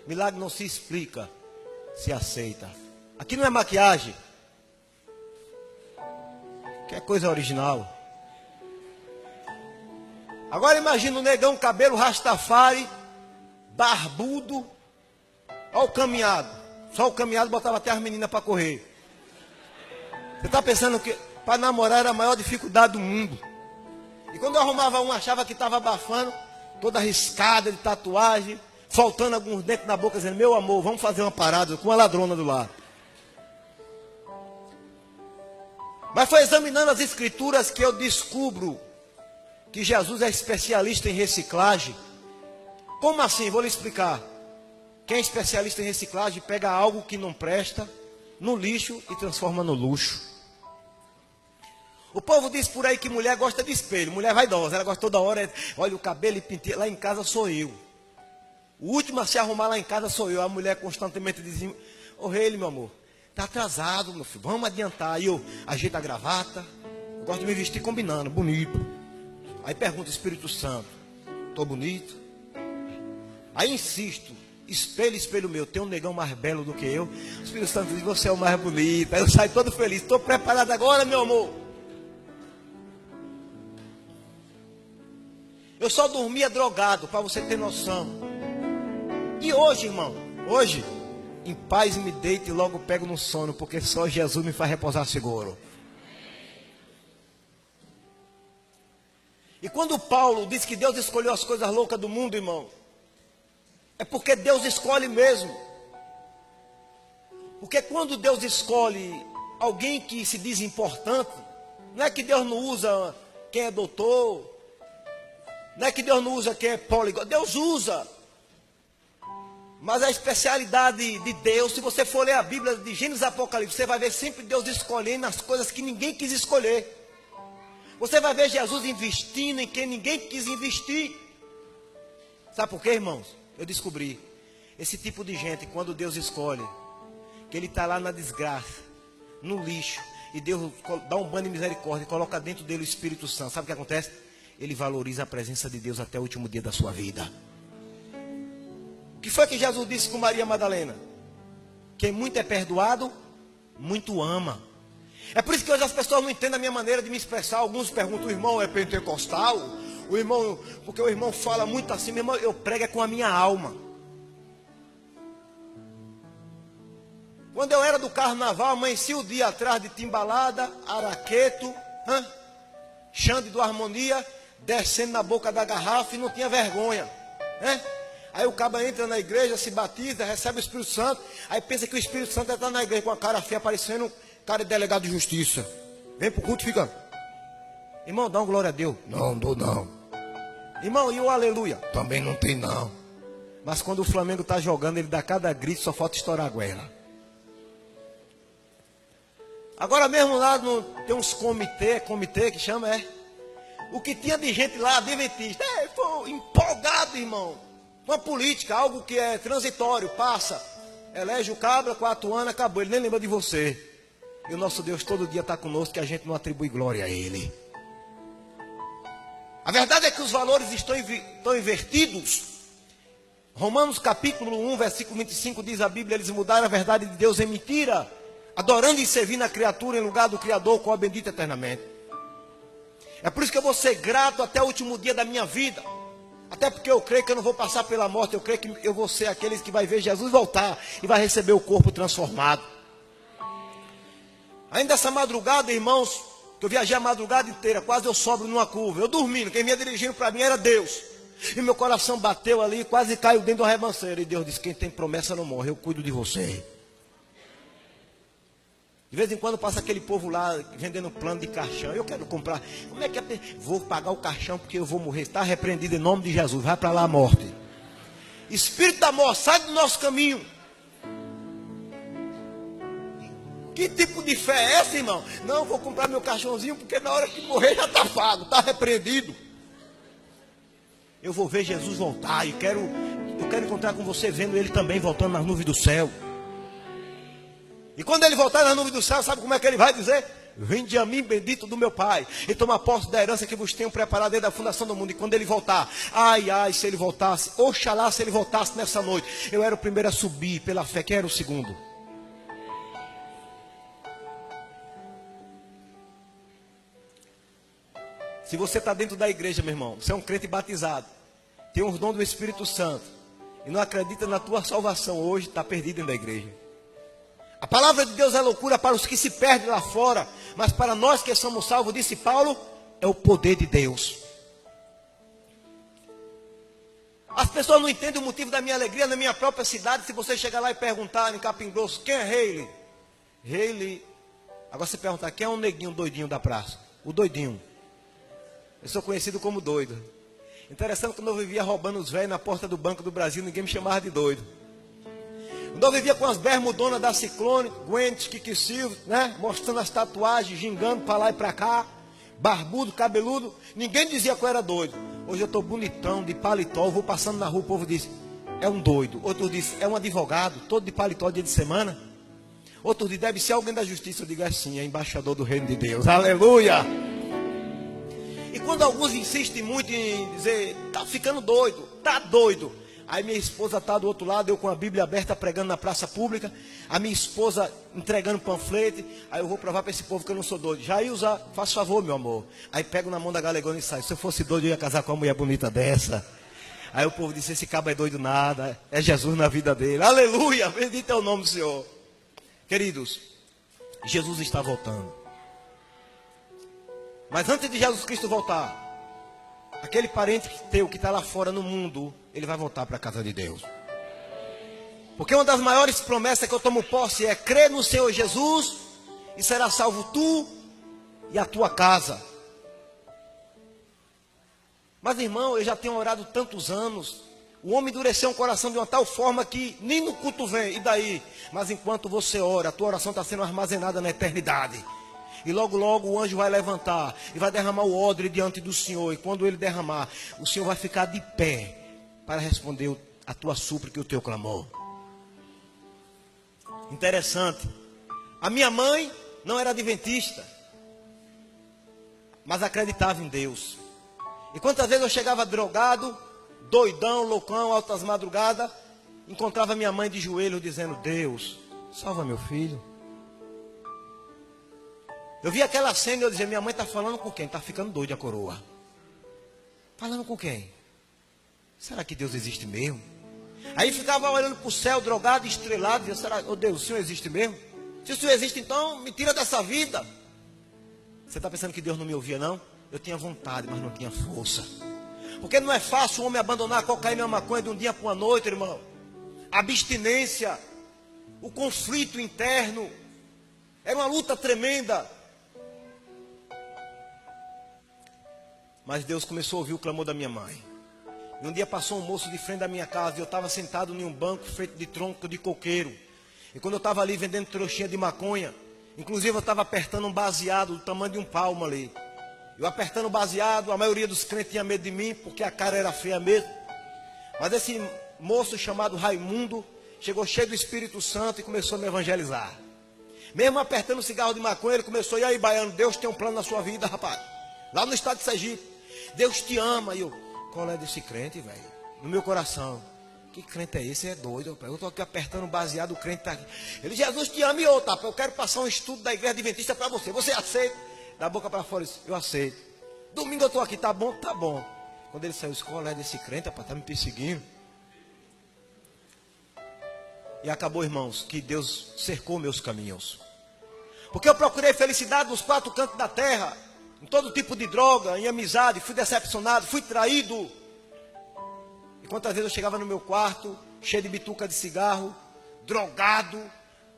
Milagre não se explica, se aceita. Aqui não é maquiagem. Que é coisa original. Agora imagina um negão, cabelo rastafari, barbudo. Olha o caminhado. Só o caminhado botava até as meninas para correr. Você está pensando que para namorar era a maior dificuldade do mundo. E quando eu arrumava um, achava que estava abafando, toda arriscada de tatuagem, faltando alguns dentes na boca, dizendo, meu amor, vamos fazer uma parada com uma ladrona do lado. Mas foi examinando as escrituras que eu descubro que Jesus é especialista em reciclagem. Como assim? Vou lhe explicar. Quem é especialista em reciclagem pega algo que não presta no lixo e transforma no luxo. O povo diz por aí que mulher gosta de espelho, mulher vaidosa, ela gosta toda hora, olha o cabelo e penteia, lá em casa sou eu. O último a se arrumar lá em casa sou eu. A mulher constantemente diz, ô rei, meu amor, tá atrasado, meu filho, vamos adiantar. Aí eu ajeito a gravata, eu gosto de me vestir combinando, bonito. Aí pergunta o Espírito Santo, tô bonito? Aí insisto, espelho, espelho meu, tem um negão mais belo do que eu. O Espírito Santo diz, você é o mais bonito. Aí eu saio todo feliz, estou preparado agora, meu amor. Eu só dormia drogado, para você ter noção. E hoje, irmão, hoje, em paz me deito e logo pego no sono, porque só Jesus me faz repousar seguro. E quando Paulo diz que Deus escolheu as coisas loucas do mundo, irmão, é porque Deus escolhe mesmo. Porque quando Deus escolhe alguém que se diz importante, não é que Deus não usa quem é doutor, não é que Deus não usa quem é poliglota, Deus usa. Mas a especialidade de Deus, se você for ler a Bíblia de Gênesis e Apocalipse, você vai ver sempre Deus escolhendo as coisas que ninguém quis escolher. Você vai ver Jesus investindo em quem ninguém quis investir. Sabe por quê, irmãos? Eu descobri. Esse tipo de gente, quando Deus escolhe, que ele está lá na desgraça, no lixo, e Deus dá um banho de misericórdia e coloca dentro dele o Espírito Santo. Sabe o que acontece? Ele valoriza a presença de Deus até o último dia da sua vida. O que foi que Jesus disse com Maria Madalena? Quem muito é perdoado, muito ama. É por isso que hoje as pessoas não entendem a minha maneira de me expressar. Alguns perguntam, o irmão é pentecostal? O irmão, porque o irmão fala muito assim, meu irmão, eu prego é com a minha alma. Quando eu era do carnaval, amanheci o dia atrás de Timbalada, Araqueto, Xande do Harmonia, descendo na boca da garrafa e não tinha vergonha. Aí o caba entra na igreja, se batiza, recebe o Espírito Santo, aí pensa que o Espírito Santo está na igreja com a cara feia, parecendo um cara de delegado de justiça. Vem pro culto e fica: irmão, dá uma glória a Deus. Não, dou não. Irmão, e o aleluia? Também não tem não. Mas quando o Flamengo está jogando, ele dá cada grito, só falta estourar a goela. Agora mesmo lá tem uns comitê que chama, o que tinha de gente lá, adventista, pô, empolgado, irmão, com a política, algo que é transitório, passa, elege o cabra, 4 anos, acabou, ele nem lembra de você. E o nosso Deus todo dia está conosco, que a gente não atribui glória a Ele. A verdade é que os valores estão invertidos. Romanos capítulo 1, versículo 25 diz a Bíblia: eles mudaram a verdade de Deus em mentira, adorando e servindo a criatura em lugar do Criador, qual é bendito eternamente. É por isso que eu vou ser grato até o último dia da minha vida. Até porque eu creio que eu não vou passar pela morte. Eu creio que eu vou ser aqueles que vai ver Jesus voltar e vai receber o corpo transformado. Ainda essa madrugada, irmãos, que eu viajei a madrugada inteira, quase eu sobro numa curva, eu dormindo, quem vinha dirigindo para mim era Deus. E meu coração bateu ali, quase caiu dentro de uma rebanceira. E Deus disse: quem tem promessa não morre, eu cuido de você. De vez em quando passa aquele povo lá vendendo plano de caixão. Eu quero comprar. Como é que é? Vou pagar o caixão porque eu vou morrer. Está repreendido em nome de Jesus. Vai para lá a morte. Espírito da morte, sai do nosso caminho. Que tipo de fé é essa, irmão? Não, vou comprar meu caixãozinho porque na hora que morrer já está pago, está repreendido. Eu vou ver Jesus voltar e eu quero encontrar com você vendo Ele também voltando nas nuvens do céu. E quando Ele voltar nas nuvens do céu, sabe como é que Ele vai dizer? Vinde a mim, bendito do meu Pai, e toma posse da herança que vos tenho preparado desde a fundação do mundo. E quando Ele voltar, ai, se Ele voltasse, oxalá se Ele voltasse nessa noite. Eu era o primeiro a subir pela fé, quem era o segundo? Se você está dentro da igreja, meu irmão, você é um crente batizado, tem os dons do Espírito Santo, e não acredita na tua salvação hoje, está perdido dentro da igreja. A palavra de Deus é loucura para os que se perdem lá fora, mas para nós que somos salvos, disse Paulo, é o poder de Deus. As pessoas não entendem o motivo da minha alegria na minha própria cidade. Se você chegar lá e perguntar em Capim Grosso, quem é Hayley? Hayley. Agora você perguntar, quem é um neguinho doidinho da praça? O doidinho. Eu sou conhecido como doido. Interessante, quando eu vivia roubando os velhos na porta do Banco do Brasil, ninguém me chamava de doido. Quando eu vivia com as bermudonas da Ciclone, Gwent, Kiki Silva, né? Mostrando as tatuagens, gingando para lá e para cá, barbudo, cabeludo, ninguém dizia que eu era doido. Hoje eu estou bonitão, de paletó, eu vou passando na rua, o povo diz, é um doido. Outro diz, é um advogado, todo de paletó dia de semana. Outro diz, deve ser alguém da justiça. Eu digo, é sim, é embaixador do reino de Deus. Aleluia! E quando alguns insistem muito em dizer, tá ficando doido, tá doido. Aí minha esposa está do outro lado, eu com a Bíblia aberta pregando na praça pública, a minha esposa entregando panflete, aí eu vou provar para esse povo que eu não sou doido. Jailza, faz favor, meu amor. Aí pego na mão da galegona e sai. Se eu fosse doido, eu ia casar com uma mulher bonita dessa. Aí o povo disse, esse cabo é doido nada, é Jesus na vida dele. Aleluia, bendito é o nome do Senhor. Queridos, Jesus está voltando. Mas antes de Jesus Cristo voltar, aquele parente teu que está lá fora no mundo, ele vai voltar para a casa de Deus. Porque uma das maiores promessas que eu tomo posse é crer no Senhor Jesus e será salvo tu e a tua casa. Mas irmão, eu já tenho orado tantos anos. O homem endureceu o coração de uma tal forma que nem no culto vem, e daí? Mas enquanto você ora, a tua oração está sendo armazenada na eternidade. E logo logo o anjo vai levantar e vai derramar o odre diante do Senhor. E quando ele derramar, o Senhor vai ficar de pé para responder a tua súplica e o teu clamor. Interessante. A minha mãe não era adventista, mas acreditava em Deus. E quantas vezes eu chegava drogado, doidão, loucão, altas madrugadas, encontrava minha mãe de joelhos dizendo, Deus, salva meu filho. Eu vi aquela cena e eu dizia, minha mãe está falando com quem? Está ficando doida a coroa. Falando com quem? Será que Deus existe mesmo? Aí ficava olhando para o céu, drogado, estrelado, dizia, será, oh Deus, o Senhor existe mesmo? Se o Senhor existe, então me tira dessa vida. Você está pensando que Deus não me ouvia, não? Eu tinha vontade, mas não tinha força. Porque não é fácil o homem abandonar a cocaína e a maconha de um dia para uma noite, irmão. A abstinência, o conflito interno, era uma luta tremenda. Mas Deus começou a ouvir o clamor da minha mãe. E um dia passou um moço de frente da minha casa, e eu estava sentado em um banco feito de tronco de coqueiro. E quando eu estava ali vendendo trouxinha de maconha, inclusive eu estava apertando um baseado do tamanho de um palmo ali. Eu apertando o baseado, a maioria dos crentes tinha medo de mim, porque a cara era feia mesmo. Mas esse moço chamado Raimundo chegou cheio do Espírito Santo e começou a me evangelizar. Mesmo apertando o cigarro de maconha, ele começou, e aí, baiano, Deus tem um plano na sua vida, rapaz. Lá no estado de Sergipe, Deus te ama. E eu, qual é desse crente, velho? No meu coração, que crente é esse? É doido, rapaz. Eu estou aqui apertando o baseado, o crente está aqui. Ele, Jesus te ama. E eu, tá, eu quero passar um estudo da igreja adventista para você. Você aceita? Da boca para fora, eu aceito. Domingo eu estou aqui, tá bom? Tá bom. Quando ele saiu, qual é desse crente, rapaz? Está me perseguindo. E acabou, irmãos, que Deus cercou meus caminhos. Porque eu procurei felicidade nos quatro cantos da terra, em todo tipo de droga, em amizade, fui decepcionado, fui traído. E quantas vezes eu chegava no meu quarto, cheio de bituca de cigarro, drogado,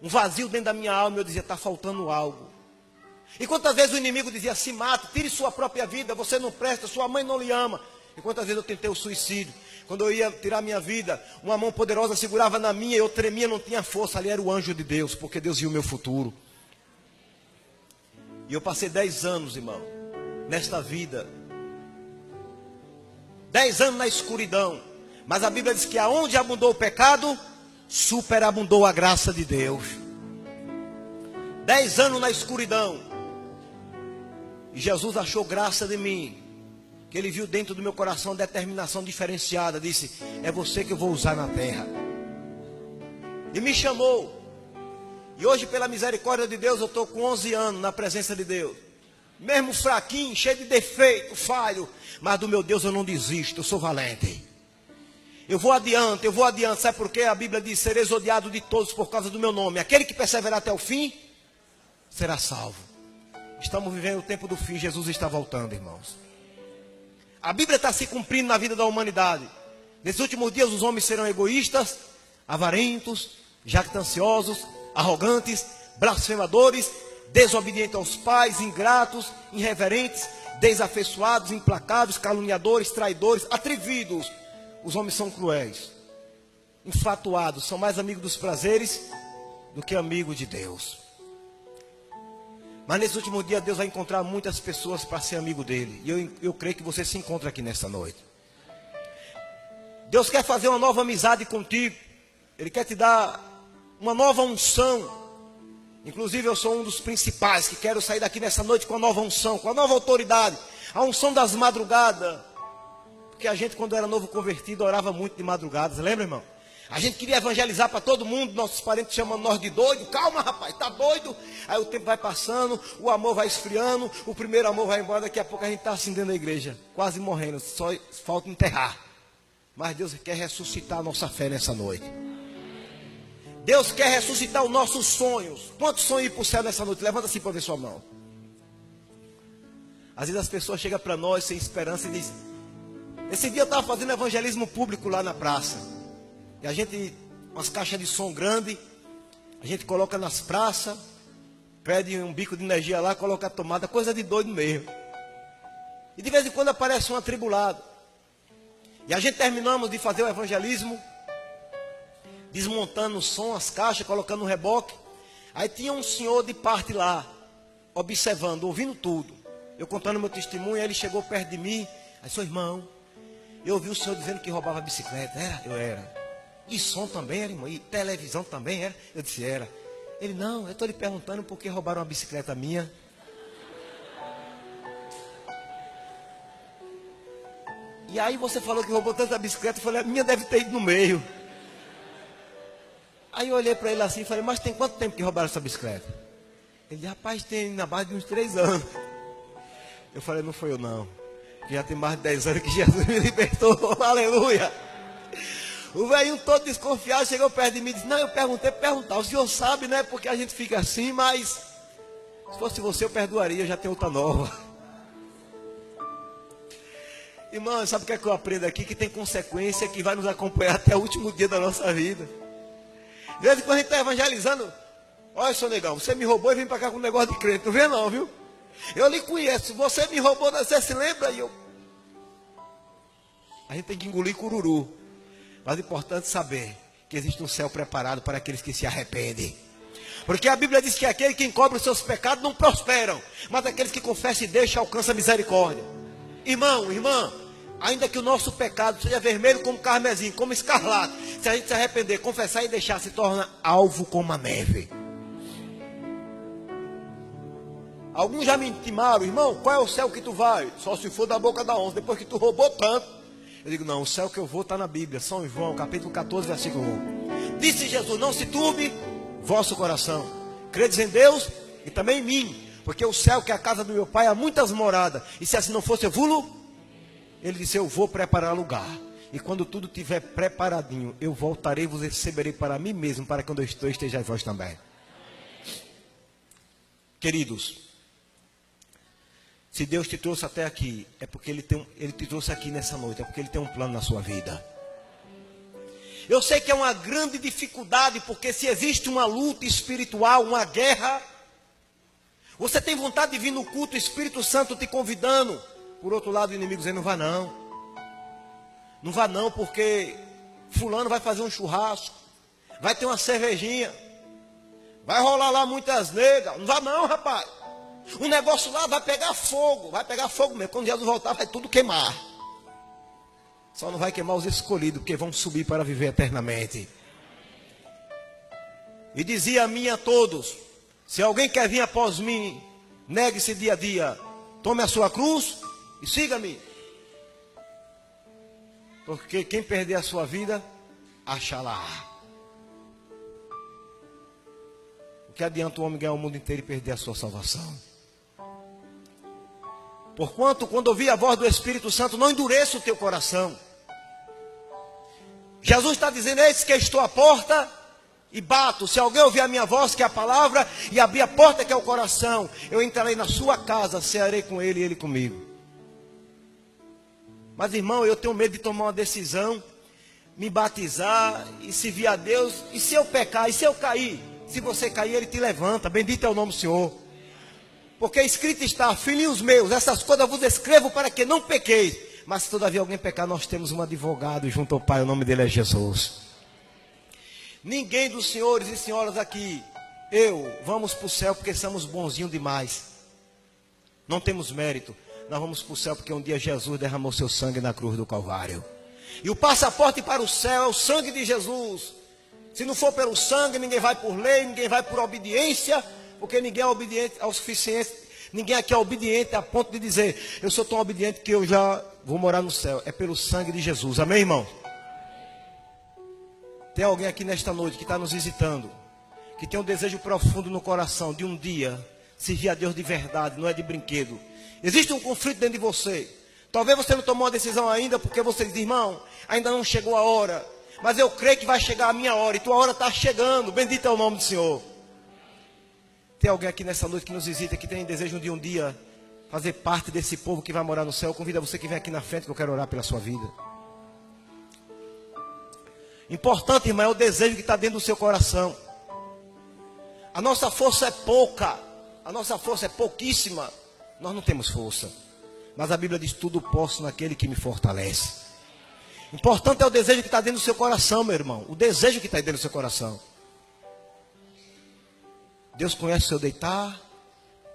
um vazio dentro da minha alma, e eu dizia, está faltando algo. E quantas vezes o inimigo dizia, se mate, tire sua própria vida, você não presta, sua mãe não lhe ama. E quantas vezes eu tentei o suicídio. Quando eu ia tirar minha vida, uma mão poderosa segurava na minha, eu tremia, não tinha força. Ali era o anjo de Deus, porque Deus viu o meu futuro. E eu passei 10 anos, irmão, nesta vida. 10 anos na escuridão. Mas a Bíblia diz que aonde abundou o pecado, superabundou a graça de Deus. 10 anos na escuridão. E Jesus achou graça de mim. Que ele viu dentro do meu coração uma determinação diferenciada. Disse, é você que eu vou usar na terra. E me chamou. E hoje, pela misericórdia de Deus, eu estou com 11 anos na presença de Deus. Mesmo fraquinho, cheio de defeito, falho. Mas do meu Deus eu não desisto, eu sou valente. Eu vou adiante. Sabe por quê? A Bíblia diz, sereis odiado de todos por causa do meu nome. Aquele que perseverar até o fim, será salvo. Estamos vivendo o tempo do fim, Jesus está voltando, irmãos. A Bíblia está se cumprindo na vida da humanidade. Nesses últimos dias os homens serão egoístas, avarentos, jactanciosos, arrogantes, blasfemadores, desobedientes aos pais, ingratos, irreverentes, desafeiçoados, implacáveis, caluniadores, traidores, atrevidos. Os homens são cruéis, infatuados, são mais amigos dos prazeres do que amigos de Deus. Mas nesse último dia Deus vai encontrar muitas pessoas para ser amigo dele. E eu creio que você se encontra aqui nesta noite. Deus quer fazer uma nova amizade contigo. Ele quer te dar uma nova unção. Inclusive eu sou um dos principais que quero sair daqui nessa noite com a nova unção, com a nova autoridade. A unção das madrugadas. Porque a gente quando era novo convertido orava muito de madrugadas. Lembra, irmão? A gente queria evangelizar para todo mundo, nossos parentes chamam nós de doido. Calma, rapaz, tá doido? Aí o tempo vai passando, o amor vai esfriando, o primeiro amor vai embora, daqui a pouco a gente está assim dentro da igreja, quase morrendo, só falta enterrar. Mas Deus quer ressuscitar a nossa fé nessa noite. Deus quer ressuscitar os nossos sonhos. Quantos sonhos ir para o céu nessa noite? Levanta assim para ver sua mão. Às vezes as pessoas chegam para nós sem esperança e dizem, esse dia eu estava fazendo evangelismo público lá na praça. E a gente, umas caixas de som grande, a gente coloca nas praças, pede um bico de energia lá, coloca a tomada, coisa de doido mesmo. E de vez em quando aparece um atribulado. E a gente terminamos de fazer o evangelismo, desmontando o som, as caixas, colocando no reboque. Aí tinha um senhor de parte lá, observando, ouvindo tudo. Eu contando meu testemunho, ele chegou perto de mim, aí disse, irmão, eu ouvi o senhor dizendo que roubava bicicleta. Era? Eu era. E som também era, irmão? E televisão também era? Eu disse, era. Ele, não, eu estou lhe perguntando por que roubaram uma bicicleta minha. E aí você falou que roubou tanta bicicleta, eu falei, a minha deve ter ido no meio. Aí eu olhei para ele assim e falei, mas tem quanto tempo que roubaram essa bicicleta? Ele disse, rapaz, tem na base de uns 3 anos. Eu falei, não foi eu não. Já tem mais de 10 anos que Jesus me libertou, aleluia. O velhinho todo desconfiado chegou perto de mim e disse: não, eu perguntei para perguntar. O senhor sabe, né? Porque a gente fica assim, mas se fosse você eu perdoaria, eu já tenho outra nova. Irmão, sabe o que é que eu aprendo aqui? Que tem consequência que vai nos acompanhar até o último dia da nossa vida. De vez em quando a gente está evangelizando. Olha, seu negão, você me roubou e vem para cá com um negócio de crente. Não vê não, viu? Eu lhe conheço. Você me roubou, você se lembra? E eu... A gente tem que engolir cururu. Mas é importante saber que existe um céu preparado para aqueles que se arrependem. Porque a Bíblia diz que aquele que encobre os seus pecados não prosperam, mas aqueles que confessam e deixam alcançam a misericórdia. Irmão, irmã, ainda que o nosso pecado seja vermelho como carmesim, como escarlate, se a gente se arrepender, confessar e deixar, se torna alvo como a neve. Alguns já me intimaram: irmão, qual é o céu que tu vai? Só se for da boca da onça, depois que tu roubou tanto. Eu digo: não, o céu que eu vou está na Bíblia. São João, capítulo 14, versículo 1. Disse Jesus: não se turbe vosso coração. Credes em Deus e também em mim. Porque o céu, que é a casa do meu pai, há muitas moradas. E se assim não fosse, eu vulo. Ele disse: eu vou preparar lugar. E quando tudo estiver preparadinho, eu voltarei e vos receberei para mim mesmo, para que quando eu estou, estejais vós também. Queridos, se Deus te trouxe até aqui, é porque Ele te trouxe aqui nessa noite, é porque Ele tem um plano na sua vida. Eu sei que é uma grande dificuldade, porque se existe uma luta espiritual, uma guerra, você tem vontade de vir no culto, o Espírito Santo te convidando. Por outro lado, o inimigo dizendo: não vá não. Não vá não, porque fulano vai fazer um churrasco, vai ter uma cervejinha, vai rolar lá muitas negas. Não vá não, rapaz. O negócio lá vai pegar fogo mesmo. Quando Jesus voltar, vai tudo queimar. Só não vai queimar os escolhidos, porque vão subir para viver eternamente. E dizia a mim a todos: se alguém quer vir após mim, negue-se dia a dia, tome a sua cruz e siga-me. Porque quem perder a sua vida, achará. O que adianta o homem ganhar o mundo inteiro e perder a sua salvação? Porquanto, quando ouvir a voz do Espírito Santo, não endureça o teu coração. Jesus está dizendo: eis que estou à porta e bato. Se alguém ouvir a minha voz, que é a palavra, e abrir a porta, que é o coração, eu entrarei na sua casa, cearei com ele e ele comigo. Mas, irmão, eu tenho medo de tomar uma decisão, me batizar, e se vir a Deus, e se eu pecar, e se eu cair? Se você cair, Ele te levanta. Bendito é o nome do Senhor. Porque escrito está: filhinhos meus, essas coisas vos escrevo para que não pequeis. Mas se todavia alguém pecar, nós temos um advogado junto ao Pai, o nome dele é Jesus. Ninguém dos senhores e senhoras aqui, vamos para o céu porque somos bonzinhos demais. Não temos mérito. Nós vamos para o céu porque um dia Jesus derramou seu sangue na cruz do Calvário. E o passaporte para o céu é o sangue de Jesus. Se não for pelo sangue, ninguém vai por lei, ninguém vai por obediência, porque ninguém é obediente ao suficiente. Ninguém aqui é obediente a ponto de dizer: eu sou tão obediente que eu já vou morar no céu. É pelo sangue de Jesus. Amém, irmão? Tem alguém aqui nesta noite que está nos visitando, que tem um desejo profundo no coração de um dia servir a Deus de verdade, não é de brinquedo. Existe um conflito dentro de você. Talvez você não tomou uma decisão ainda, porque você diz: irmão, ainda não chegou a hora. Mas eu creio que vai chegar a minha hora, e tua hora está chegando. Bendito é o nome do Senhor. Tem alguém aqui nessa noite que nos visita, que tem desejo de um dia fazer parte desse povo que vai morar no céu? Eu convido a você que vem aqui na frente, que eu quero orar pela sua vida. Importante, irmão, é o desejo que está dentro do seu coração. A nossa força é pouca, a nossa força é pouquíssima. Nós não temos força, mas a Bíblia diz: tudo posso naquele que me fortalece. Importante é o desejo que está dentro do seu coração, meu irmão. O desejo que está dentro do seu coração. Deus conhece o seu deitar,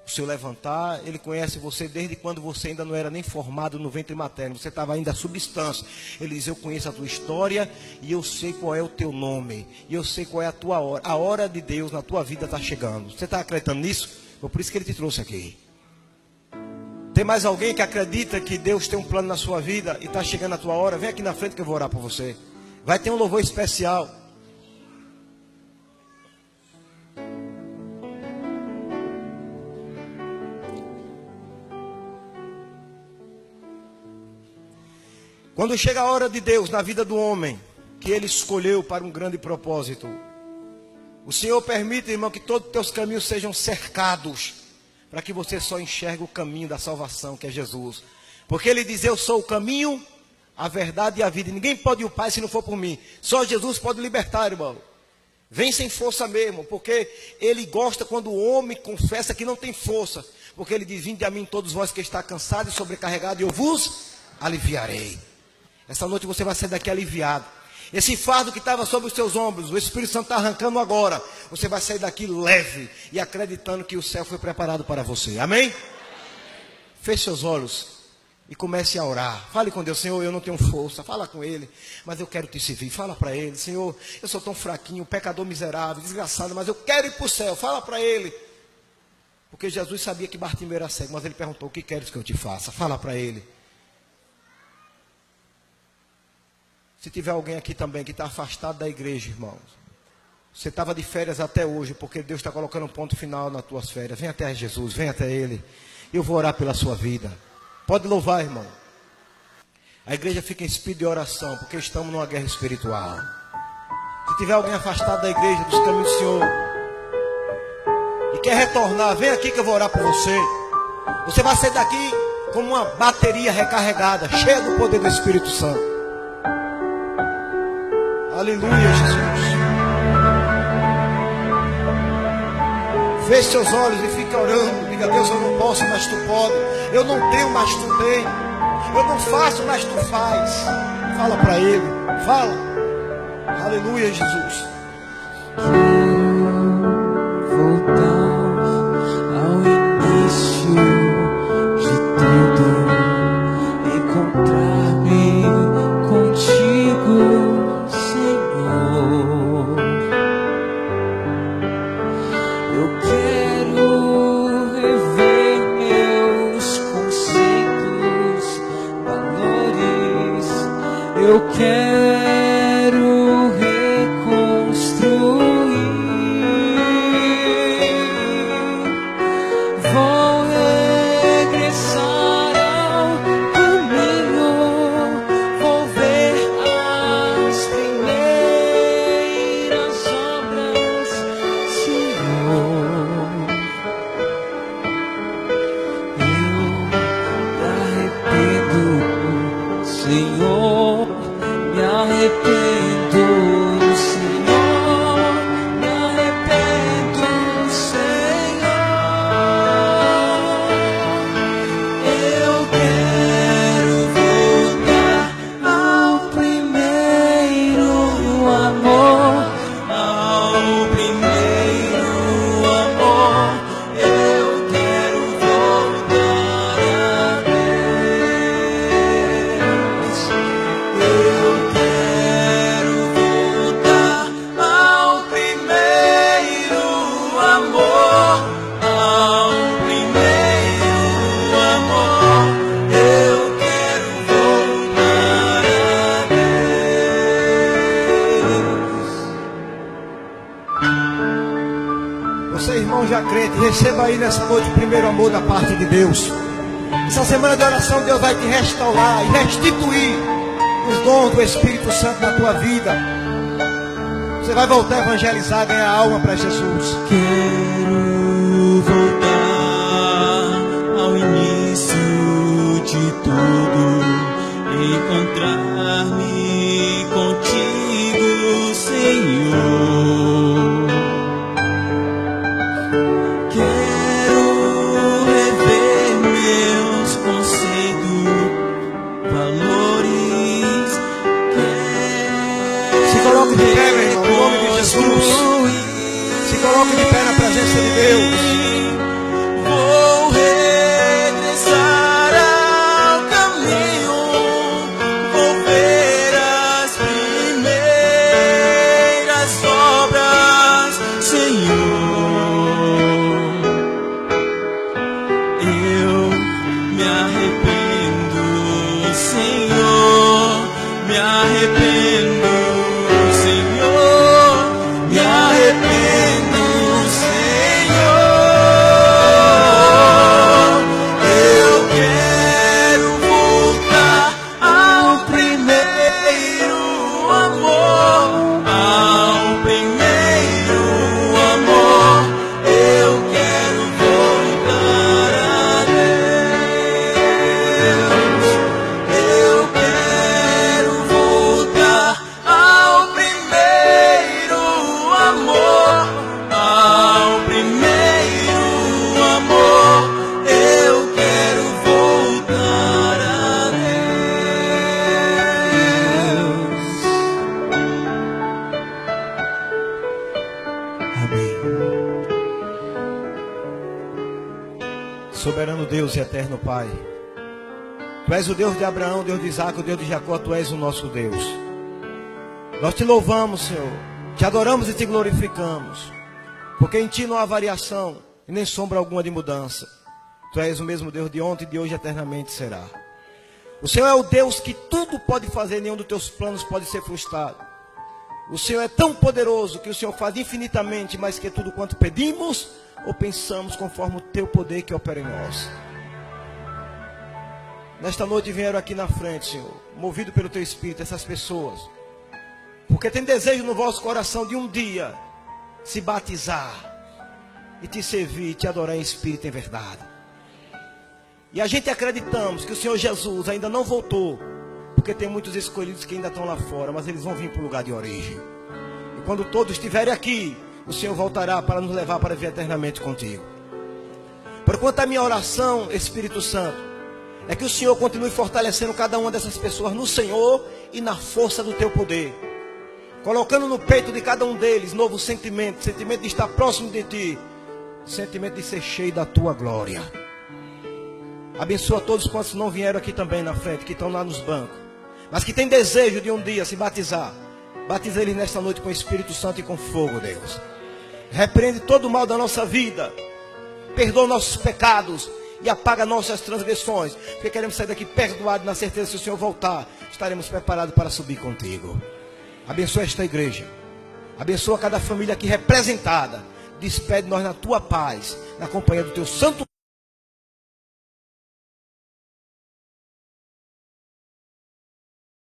o seu levantar. Ele conhece você desde quando você ainda não era nem formado no ventre materno. Você estava ainda substância. Ele diz: eu conheço a tua história e eu sei qual é o teu nome. E eu sei qual é a tua hora. A hora de Deus na tua vida está chegando. Você está acreditando nisso? Foi por isso que Ele te trouxe aqui. Tem mais alguém que acredita que Deus tem um plano na sua vida e está chegando a tua hora? Vem aqui na frente que eu vou orar por você. Vai ter um louvor especial. Quando chega a hora de Deus na vida do homem, que Ele escolheu para um grande propósito. O Senhor permite, irmão, que todos os teus caminhos sejam cercados, para que você só enxergue o caminho da salvação, que é Jesus. Porque Ele diz: eu sou o caminho, a verdade e a vida. E ninguém pode ir ao Pai se não for por mim. Só Jesus pode libertar, irmão. Vem sem força mesmo, porque Ele gosta quando o homem confessa que não tem força. Porque Ele diz: vinde a mim todos vós que está cansado e sobrecarregado, e eu vos aliviarei. Essa noite você vai sair daqui aliviado. Esse fardo que estava sobre os seus ombros, o Espírito Santo está arrancando agora. Você vai sair daqui leve e acreditando que o céu foi preparado para você. Amém? Feche seus olhos e comece a orar. Fale com Deus: Senhor, eu não tenho força. Fala com Ele, mas eu quero te servir. Fala para Ele: Senhor, eu sou tão fraquinho, pecador miserável, desgraçado, mas eu quero ir para o céu. Fala para Ele. Porque Jesus sabia que Bartimeu era cego, mas Ele perguntou: o que queres que eu te faça? Fala para Ele. Se tiver alguém aqui também que está afastado da igreja, irmãos, você estava de férias até hoje, porque Deus está colocando um ponto final nas tuas férias. Vem até Jesus, vem até Ele. Eu vou orar pela sua vida. Pode louvar, irmão. A igreja fica em espírito de oração, porque estamos numa guerra espiritual. Se tiver alguém afastado da igreja, dos caminhos do Senhor, e quer retornar, vem aqui que eu vou orar por você. Você vai sair daqui como uma bateria recarregada, cheia do poder do Espírito Santo. Aleluia, Jesus. Feche seus olhos e fique orando. Diga: Deus, eu não posso, mas tu pode. Eu não tenho, mas tu tem. Eu não faço, mas tu faz. Fala para Ele. Fala. Aleluia, Jesus.
Voltar ao início de tudo, encontrar-me contigo, Senhor. Eu quero rever meus conceitos, valores. Eu quero reconstruir. Vou regressar ao caminho, vou ver as primeiras obras, Senhor. Senhor, me arrependo, Senhor, me arrependo, Senhor. Eu quero voltar ao primeiro amor, ao primeiro amor. Eu quero voltar a Deus. Eu quero voltar ao primeiro amor, ao primeiro amor. Eu quero voltar a Deus.
Você, irmão já crente, receba aí nessa noite o primeiro amor da parte de Deus. Essa semana de oração, Deus vai te restaurar e restituir os dons do Espírito Santo na tua vida. Você vai voltar a evangelizar, ganhar alma para Jesus.
Quero voltar ao início de tudo, encontrar-me contigo, Senhor. Quero rever meus conceitos, valores.
Se coloque de pé, meu irmão, em nome de Jesus. Se coloque de pé na presença de Deus.
Vou regressar ao caminho, vou ver as primeiras obras, Senhor. Eu me arrependo, Senhor, me arrependo, Senhor, me arrependo, Senhor.
Soberano Deus e eterno Pai, Tu és o Deus de Abraão, o Deus de Isaac, o Deus de Jacó, Tu és o nosso Deus. Nós Te louvamos, Senhor, Te adoramos e Te glorificamos, porque em Ti não há variação e nem sombra alguma de mudança. Tu és o mesmo Deus de ontem, de hoje eternamente será. O Senhor é o Deus que tudo pode fazer, nenhum dos Teus planos pode ser frustrado. O Senhor é tão poderoso que o Senhor faz infinitamente mais que tudo quanto pedimos ou pensamos, conforme o Teu poder que opera em nós. Nesta noite vieram aqui na frente, Senhor, movido pelo Teu Espírito, essas pessoas, porque tem desejo no vosso coração de um dia se batizar e Te servir, Te adorar em espírito e em verdade. E a gente acreditamos que o Senhor Jesus ainda não voltou, porque tem muitos escolhidos que ainda estão lá fora, mas eles vão vir para o lugar de origem. E quando todos estiverem aqui, o Senhor voltará para nos levar para viver eternamente contigo. Porquanto a minha oração, Espírito Santo, é que o Senhor continue fortalecendo cada uma dessas pessoas no Senhor e na força do Teu poder, colocando no peito de cada um deles novo sentimento, sentimento de estar próximo de Ti, sentimento de ser cheio da Tua glória. Abençoa todos quantos não vieram aqui também na frente, que estão lá nos bancos, mas que têm desejo de um dia se batizar. Batiza eles nesta noite com o Espírito Santo e com fogo, Deus. Repreende todo o mal da nossa vida, perdoa nossos pecados e apaga nossas transgressões, porque queremos sair daqui perdoados, na certeza que se o Senhor voltar, estaremos preparados para subir contigo. Abençoa esta igreja, abençoa cada família aqui representada, despede nós na Tua paz, na companhia do Teu Santo